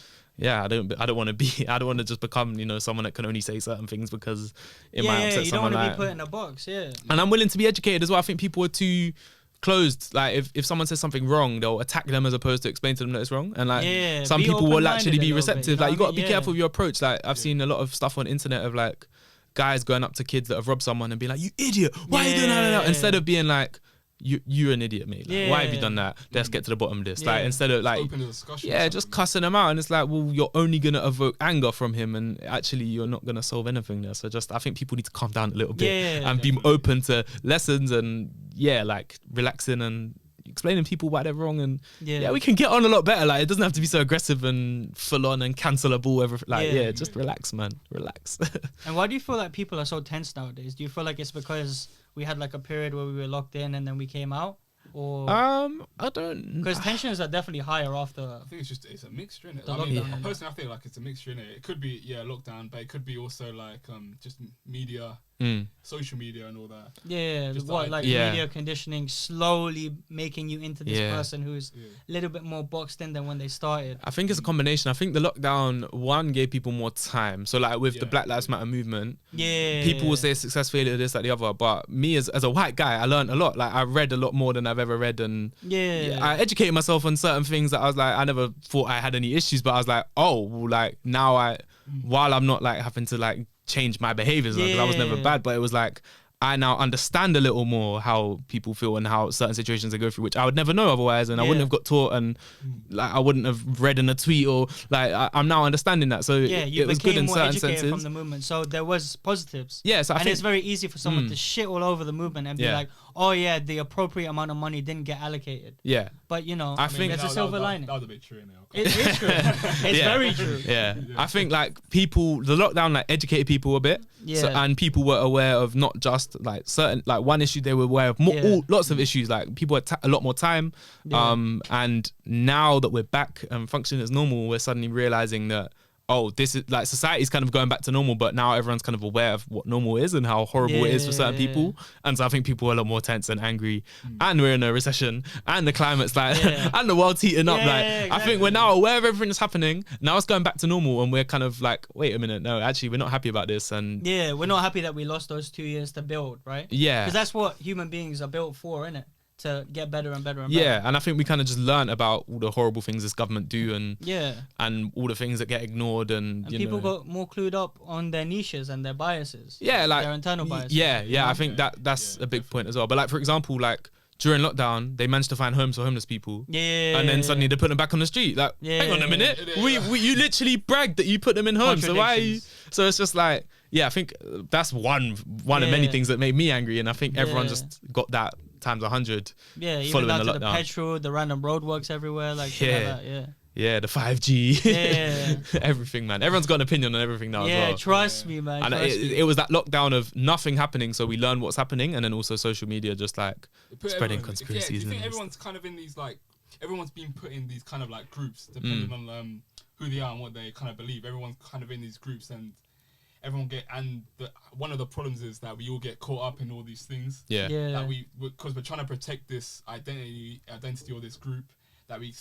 I don't want to just become someone that can only say certain things because it might upset someone. You don't want to be put in a box. And I'm willing to be educated as well. I think people are too closed. Like if someone says something wrong, they'll attack them as opposed to explain to them that it's wrong. And like some people will actually be receptive. Like you got to be careful with your approach. Like I've seen a lot of stuff on the internet of like guys going up to kids that have robbed someone and be like, "You idiot! Why are you doing that?" Instead of being like, you're an idiot, mate. Like, why have you done that? Let's get to the bottom of this. Like instead of like, just cussing them out, and it's like, well, you're only gonna evoke anger from him, and actually you're not gonna solve anything there. So I think people need to calm down a little bit and be open to lessons and like relaxing and explaining to people why they're wrong, and we can get on a lot better. Like it doesn't have to be so aggressive and full on and cancelable. Just relax, man. Relax. And why do you feel like people are so tense nowadays? Do you feel like it's because we had like a period where we were locked in and then we came out? Or I don't, because tensions are definitely higher after. I think it's a mixture, innit? Personally, I feel like it's a mixture, innit? It could be lockdown, but it could be also like just media, social media and all that. Media conditioning slowly making you into this person who's a little bit more boxed in than when they started. I think it's a combination. I think the lockdown gave people more time. So like with the Black Lives Matter movement, people will say success, failure, this, that, the other. But me as a white guy, I learned a lot. Like I read a lot more than I've ever read, and I educated myself on certain things that I was like, I never thought I had any issues, but I was like, oh, well, like now while I'm not like having to like change my behaviors, because I was never bad, but it was like I now understand a little more how people feel and how certain situations they go through, which I would never know otherwise, and I wouldn't have got taught, and like I wouldn't have read in a tweet, or like I'm now understanding that. So you it was good in certain senses from the movement. So there was positives. So I think it's very easy for someone to shit all over the movement and be like, oh yeah, the appropriate amount of money didn't get allocated. But I think there's a silver lining. That was a bit true now. It is true. It's very true. I think like the lockdown like educated people a bit. And people were aware of not just like certain, like one issue, they were aware of lots of issues. Like people had a lot more time. And now that we're back and functioning as normal, we're suddenly realizing that, oh, this is like society's kind of going back to normal, but now everyone's kind of aware of what normal is and how horrible it is for certain people. And so I think people are a lot more tense and angry, and we're in a recession, and the climate's like, and the world's heating up. I think we're now aware of everything that's happening. Now it's going back to normal, and we're kind of like, wait a minute, no, actually, we're not happy about this. And we're not happy that we lost those 2 years to build, right? Because that's what human beings are built for, innit? To get better and better and better. And I think we kind of just learned about all the horrible things this government do, and all the things that get ignored, and people got more clued up on their niches and their biases. Like their internal biases. I think that's a big point as well. But like for example, like during lockdown, they managed to find homes for homeless people. And then suddenly they put them back on the street. Like, hang on a minute, you literally bragged that you put them in homes. So why are you? So it's just like, I think that's one of many things that made me angry, and I think everyone just got that times 100. Even down to the petrol, the random roadworks everywhere, like that. The 5G, everything, man. Everyone's got an opinion on everything now as well. Trust me, man. And it was that lockdown of nothing happening, so we learned what's happening, and then also social media just like spreading conspiracies. Do you think everyone's kind of in these like, everyone's been put in these kind of like groups depending on who they are and what they kind of believe. Everyone's kind of in these groups, and one of the problems is that we all get caught up in all these things. That because we're trying to protect this identity or this group, that we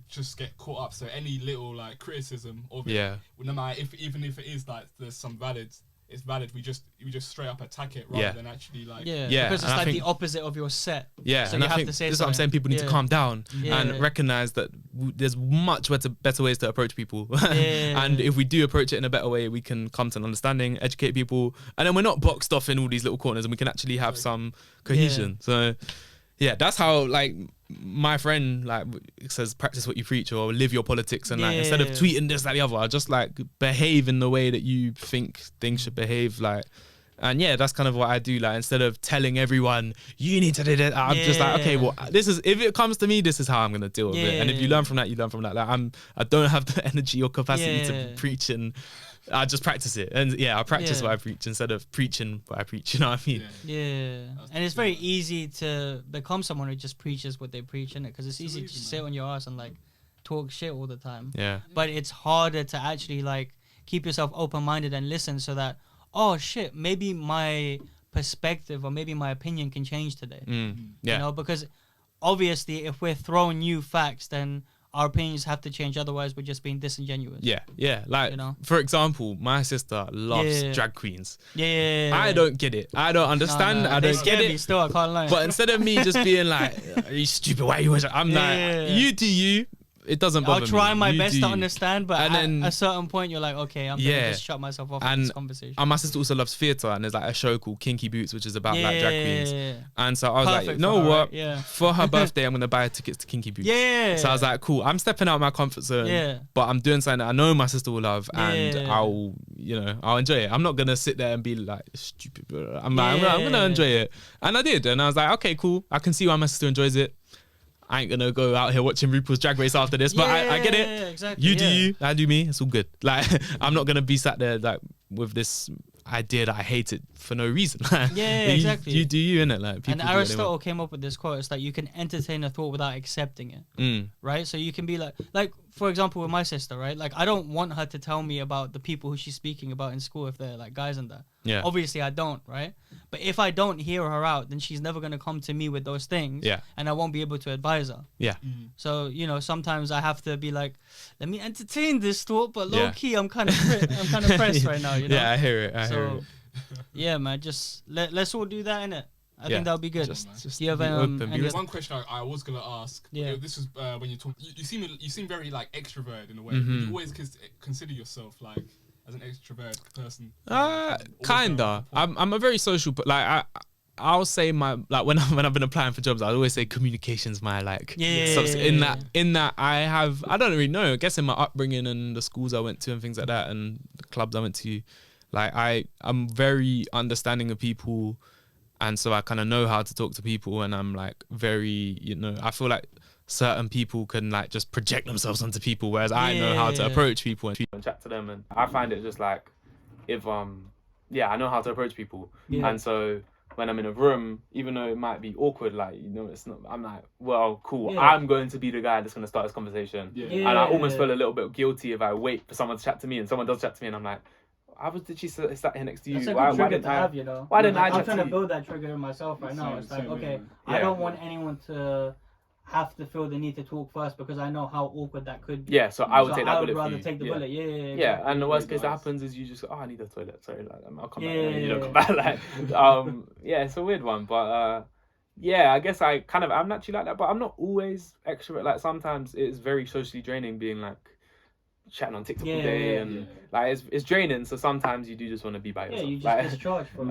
just get caught up. So any little like criticism of it, no matter even if it is like there's some it's valid. We just straight up attack it rather than actually like because it's like the opposite of your set. So and you have to say this is what I'm saying. People need to calm down and recognize that there's much better ways to approach people. And if we do approach it in a better way, we can come to an understanding, educate people, and then we're not boxed off in all these little corners, and we can actually have some cohesion. So that's how like my friend like says practice what you preach or live your politics, and like instead of tweeting this, that, the other, I just like behave in the way that you think things should behave, like. And yeah, that's kind of what I do. Like, instead of telling everyone you need to do that, I'm just like, okay, well, this is, if it comes to me, this is how I'm gonna deal with it. And if you learn from that, you learn from that. Like, I don't have the energy or capacity to preach, and I just practice it. And yeah, I practice what I preach instead of preaching what I preach. You know what I mean? Yeah. And it's very easy to become someone who just preaches what they preach, innit? Because it's easy to just sit on your ass and like talk shit all the time. Yeah. But it's harder to actually like keep yourself open-minded and listen, so that, oh shit, maybe my perspective or maybe my opinion can change today. You know, because obviously if we're throwing new facts, then our opinions have to change, otherwise we're just being disingenuous. Yeah. Like, you know? For example, my sister loves drag queens. I don't get it. I don't understand. I don't get it. Still, I can't lie. But instead of me just being like, are you stupid? Why are you? I'm like, you do you. It doesn't bother me. I'll try my best to understand, but at a certain point, you're like, okay, I'm gonna just shut myself off from this conversation. And my sister also loves theatre, and there's like a show called Kinky Boots, which is about like drag queens. And so I was like, you know what? For her birthday, I'm gonna buy her tickets to Kinky Boots. So I was like, cool. I'm stepping out of my comfort zone, but I'm doing something that I know my sister will love, and I'll enjoy it. I'm not gonna sit there and be like stupid. I'm gonna enjoy it, and I did, and I was like, okay, cool. I can see why my sister enjoys it. I ain't gonna go out here watching RuPaul's Drag Race after this, but I get it. Exactly, you do you, I do me. It's all good. Like, I'm not gonna be sat there like with this idea that I hate it for no reason. Exactly. You do you, innit? Like, and Aristotle came up with this quote. It's that you can entertain a thought without accepting it, right? So you can be like for example, with my sister, right? Like, I don't want her to tell me about the people who she's speaking about in school if they're like guys and that. Yeah. Obviously, I don't, right? But if I don't hear her out, then she's never gonna come to me with those things. Yeah. And I won't be able to advise her. Yeah. So, you know, sometimes I have to be like, let me entertain this thought, but low key, I'm kind of pressed right now. You know? Yeah, I hear it. I hear it. Yeah, man, just let's all do that, innit? I think that'll be good. Just you have one question I was gonna ask. Yeah. This was when you talk. You seem very like extrovert in a way. You always consider yourself like as an extrovert person. Kinda. I'm a very social, but like I'll say my like when I've been applying for jobs, I always say communication's my like. In that I don't really know. I guess in my upbringing and the schools I went to and things like that and the clubs I went to, like I'm very understanding of people. And so I kind of know how to talk to people, and I'm like very, you know, I feel like certain people can like just project themselves onto people, whereas I know how to approach people and chat to them. And I find it just like, if I know how to approach people. And so when I'm in a room, even though it might be awkward, like, you know, it's not, I'm like, well, cool, I'm going to be the guy that's going to start this conversation. And I almost feel a little bit guilty if I wait for someone to chat to me and someone does chat to me and I'm like, did she sat here next to you? That's a good trigger to have, you know. Why didn't I? I'm trying to build that trigger in myself right now. It's like, okay, I don't want anyone to have to feel the need to talk first because I know how awkward that could be. Yeah, so I would take that bullet. I would rather take the bullet. Yeah, and the worst case that happens is you just go, oh, I need the toilet. Sorry, like I'll come back. And you don't come back. Like, it's a weird one, but I guess I'm naturally like that, but I'm not always extrovert. Like, sometimes it's very socially draining being like chatting on TikTok all day, and like it's draining. So sometimes you do just want to be by yourself. You just discharge from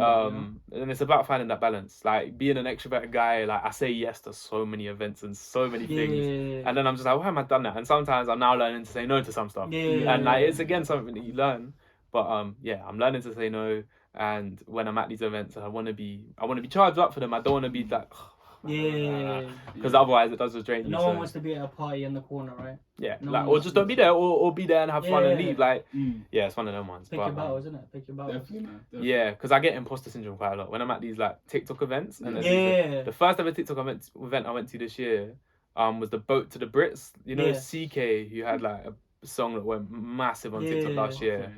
it. And it's about finding that balance. Like, being an extrovert guy, like I say yes to so many events and so many things, and then I'm just like, why am I done that? And sometimes I'm now learning to say no to some stuff. And like, it's again something that you learn. But I'm learning to say no. And when I'm at these events, I want to be charged up for them. I don't want to be like. Because otherwise it does just drain you. No one wants to be at a party in the corner, right? Yeah, like, or just don't be there, or be there and have fun and leave. Like, it's one of them ones. Pick your battles, isn't it? Pick your battles. Definitely. Yeah, because I get imposter syndrome quite a lot when I'm at these like TikTok events. And the first ever TikTok event I went to this year was the Boat to the Brits. You know, CK, who had like a song that went massive on TikTok last year.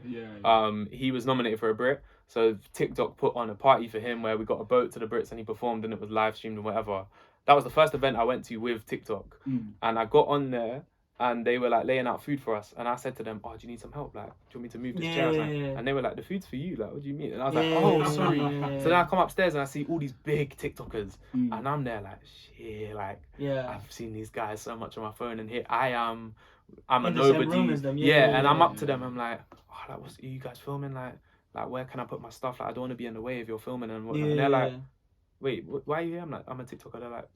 He was nominated for a Brit. So TikTok put on a party for him where we got a boat to the Brits and he performed and it was live streamed and whatever. That was the first event I went to with TikTok. And I got on there and they were like laying out food for us. And I said to them, oh, do you need some help? Like, do you want me to move this chair? And they were like, the food's for you. Like, what do you mean? And I was like, oh, sorry. So then I come upstairs and I see all these big TikTokers. And I'm there like, shit, like, I've seen these guys so much on my phone. And here I am. I'm a nobody. And I'm up to them. I'm like, oh, like, are you guys filming? Like, where can I put my stuff? Like, I don't want to be in the way if you're filming and whatnot. And they're like, wait, why are you here? I'm like, I'm a TikToker. They're like,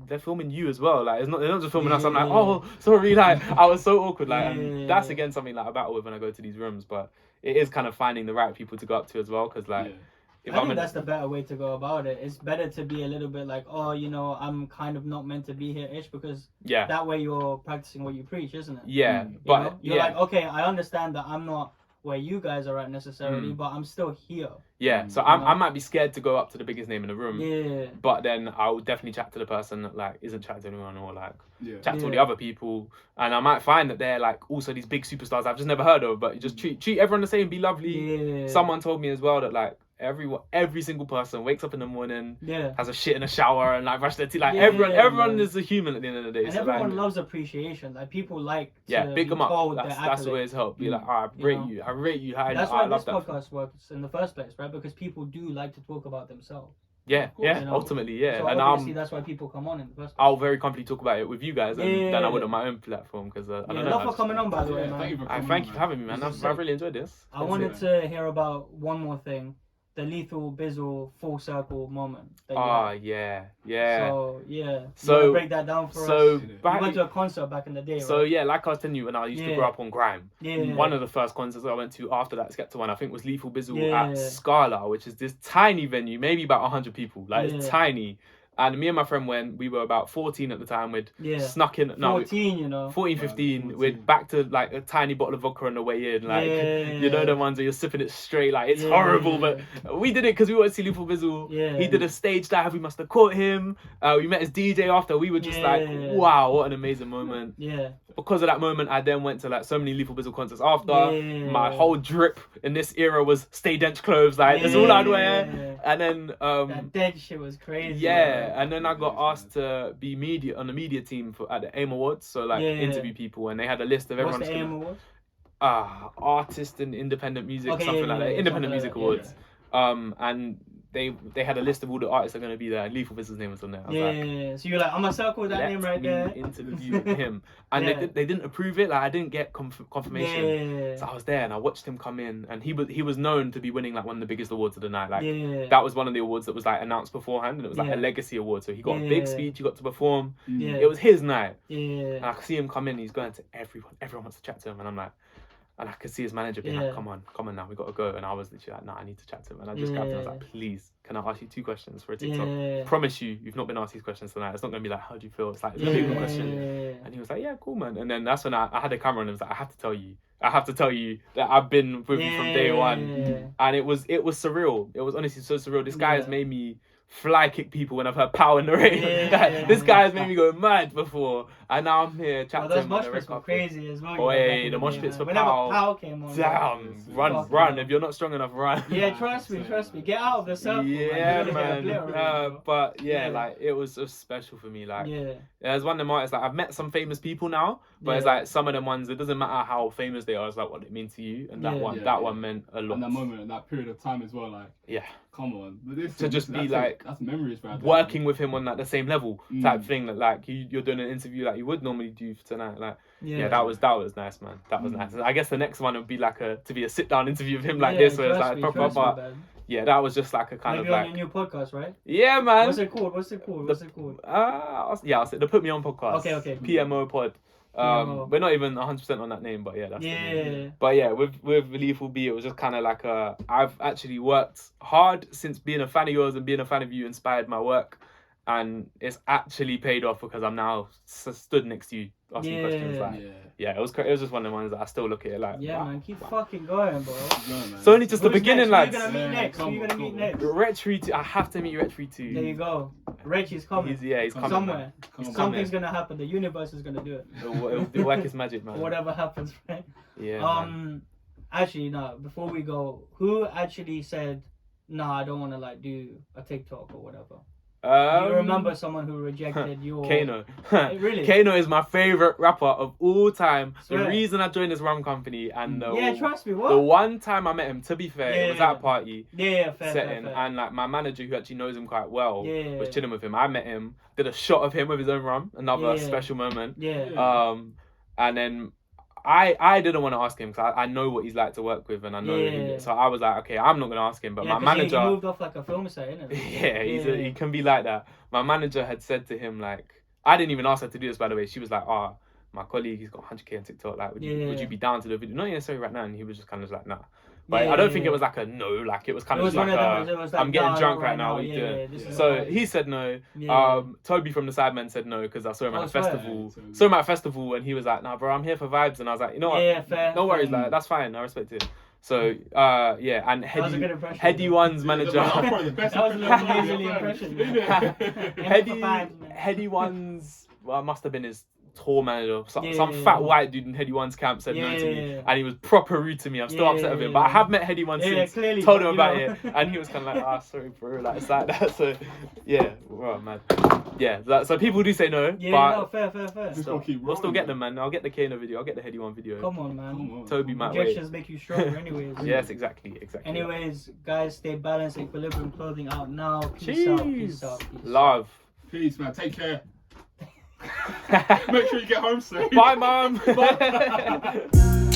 they're filming you as well. Like, they're not just filming us. I'm like, oh, sorry. Like, I was so awkward. Like, and that's again something like I battle with when I go to these rooms. But it is kind of finding the right people to go up to as well. Because like, I think that's the better way to go about it. It's better to be a little bit like, oh, you know, I'm kind of not meant to be here ish, because that way you're practicing what you preach, isn't it? Yeah, but you're like, okay, I understand that I'm not where you guys are at necessarily, but I'm still here. Yeah, so I might be scared to go up to the biggest name in the room. Yeah. But then I'll definitely chat to the person that like isn't chatting to anyone, or like chat to all the other people, and I might find that they're like also these big superstars I've just never heard of. But you just treat everyone the same, be lovely. Yeah. Someone told me as well that like every single person wakes up in the morning, has a shit in a shower and like brush their teeth. Like everyone is a human at the end of the day. And so, everyone loves appreciation. Like people like big them up. That's the way it's helped. Be like, I rate you high. That's why this podcast works in the first place, right? Because people do like to talk about themselves. Yeah, ultimately, yeah. So and obviously that's why people come on in the first place. I'll very comfortably talk about it with you guys than I would on my own platform, because I don't know. Love for coming on, by the way, man. Thank you for having me, man. I've really enjoyed this. I wanted to hear about one more thing. The Lethal Bizzle full circle moment. Yeah. So break that down for us. You went to a concert back in the day, So right? like I was telling you, when I used to grow up on grime, one of the first concerts I went to after that Skepta one, I think, was Lethal Bizzle at Scala, which is this tiny venue, maybe about 100 people. Like it's tiny. And me and my friend went, we were about 14 at the time, we'd snuck in. 14, 15, we'd back to like a tiny bottle of vodka on the way in. Like, you know, the ones where you're sipping it straight, like it's horrible, but we did it because we wanted to see Lethal Bizzle. He did a stage dive, we must have caught him. We met his DJ after, we were just like, wow, what an amazing moment. Because of that moment, I then went to like so many Lethal Bizzle concerts after. My whole drip in this era was stay dench clothes, like that's all I'd wear. And then that dench shit was crazy. And then I got asked to be on the media team at the AIM Awards, so like interview people, and they had a list of everyone. What's the AIM Awards? Artist and independent music, something like that. Independent Music Awards. And they had a list of all the artists that are going to be there. Lethal Bizzle's name was on there. So you're like, I'm going to circle that name right there. Interview him. And they didn't approve it. Like, I didn't get confirmation. So I was there and I watched him come in. And he was known to be winning like one of the biggest awards of the night. Like that was one of the awards that was like announced beforehand. And it was like a legacy award. So he got a big speech. He got to perform. It was his night. And I could see him come in. He's going to everyone. Everyone wants to chat to him. And I'm like, and I could see his manager being like, come on now, we got to go. And I was literally like, nah, I need to chat to him. And I just grabbed him. I was like, please, can I ask you 2 questions for a TikTok? Promise you've not been asked these questions tonight. It's not going to be like, how do you feel? It's like, it's going to be a good question. And he was like, yeah, cool, man. And then that's when I had a camera and I was like, I have to tell you that I've been with you from day one. And it was surreal. It was honestly so surreal. This guy has made me fly kick people when I've heard Power in the Rain. This guy has made me go mad before, and now I'm here chatting to him. Those mosh pits were crazy as well. The mosh pits for Power. Power came on. Damn, run! If you're not strong enough, run. Yeah, trust me. Get out of the circle. Man. But like it was special for me. Like, as one of them artists, like I've met some famous people now, but it's like some of them ones, it doesn't matter how famous they are. It's like what they mean to you, and that one meant a lot. And that moment, and that period of time as well, like come on, to just be like that's memories, right? Working with him on like the same level type thing, that like you're doing an interview like you would normally do for tonight. Like that was nice, man. That was nice. I guess the next one would be like to be a sit down interview of him like this, where it's like proper. But that was just like a kind of like on your new podcast, right? Yeah, man. What's it called? I'll say the Put Me On podcast. Okay. PMO pod. We're not even 100% on that name, but that's the name. But with Lethal B, it was just kind of like I've actually worked hard since being a fan of yours, and being a fan of you inspired my work, and it's actually paid off because I'm now stood next to you asking questions. Like, it was just one of the ones that I still look at it like, wow, man, keep fucking going, bro. It's only just the beginning, lads. Who you gonna meet next? Retri 2. I have to meet Retri 2. There you go. Rechi's coming. He's coming somewhere. Something's gonna happen. The universe is gonna do it. It'll work its magic, man. Whatever happens, right? Man. Actually, no. Before we go, who actually said, "Nah, I don't want to like do a TikTok or whatever"? Do you remember someone who rejected your... Kano. Really? Kano is my favourite rapper of all time. The reason I joined this rum company, and trust me, what? The one time I met him, to be fair, it was at a party fair. and like my manager, who actually knows him quite well, was chilling with him. I met him, did a shot of him with his own rum, another special moment. And then I didn't want to ask him because I know what he's like to work with, and I know so I was like, okay, I'm not gonna ask him. But my manager he moved off like a film set, innit? He can be like that. My manager had said to him, like, I didn't even ask her to do this, by the way. She was like, my colleague, he's got 100k on TikTok, like, would you be down to the video? Not necessarily right now. And he was just kind of like, nah. But I don't think it was like a no, like it was kind of just like, I'm getting drunk right now, what are you doing? So he said no. Toby from the Sidemen said no because I saw him at a festival. Saw him at a festival and he was like, nah, bro, I'm here for vibes. And I was like, you know what? No worries, like, that's fine. I respect it. So, and Headie One's manager. That was a lovely impression. Headie One's, must have been his tour manager, some fat white dude in Headie One's camp said no to me, and he was proper rude to me. I'm still upset with him, but I have met Headie One since, told him about it, and he was kind of like, sorry bro, like it's like that. So well, man, so people do say no, but fair. We'll still get them, man. I'll get the Kano video, I'll get the Headie One video. Come on, man. Toby might wait. Injections make you stronger anyways. Yes, exactly. Anyways, guys, stay balanced. Equilibrium Clothing out now. Peace out. Love. Peace, man. Take care. Make sure you get home safe. Bye, mom. Bye.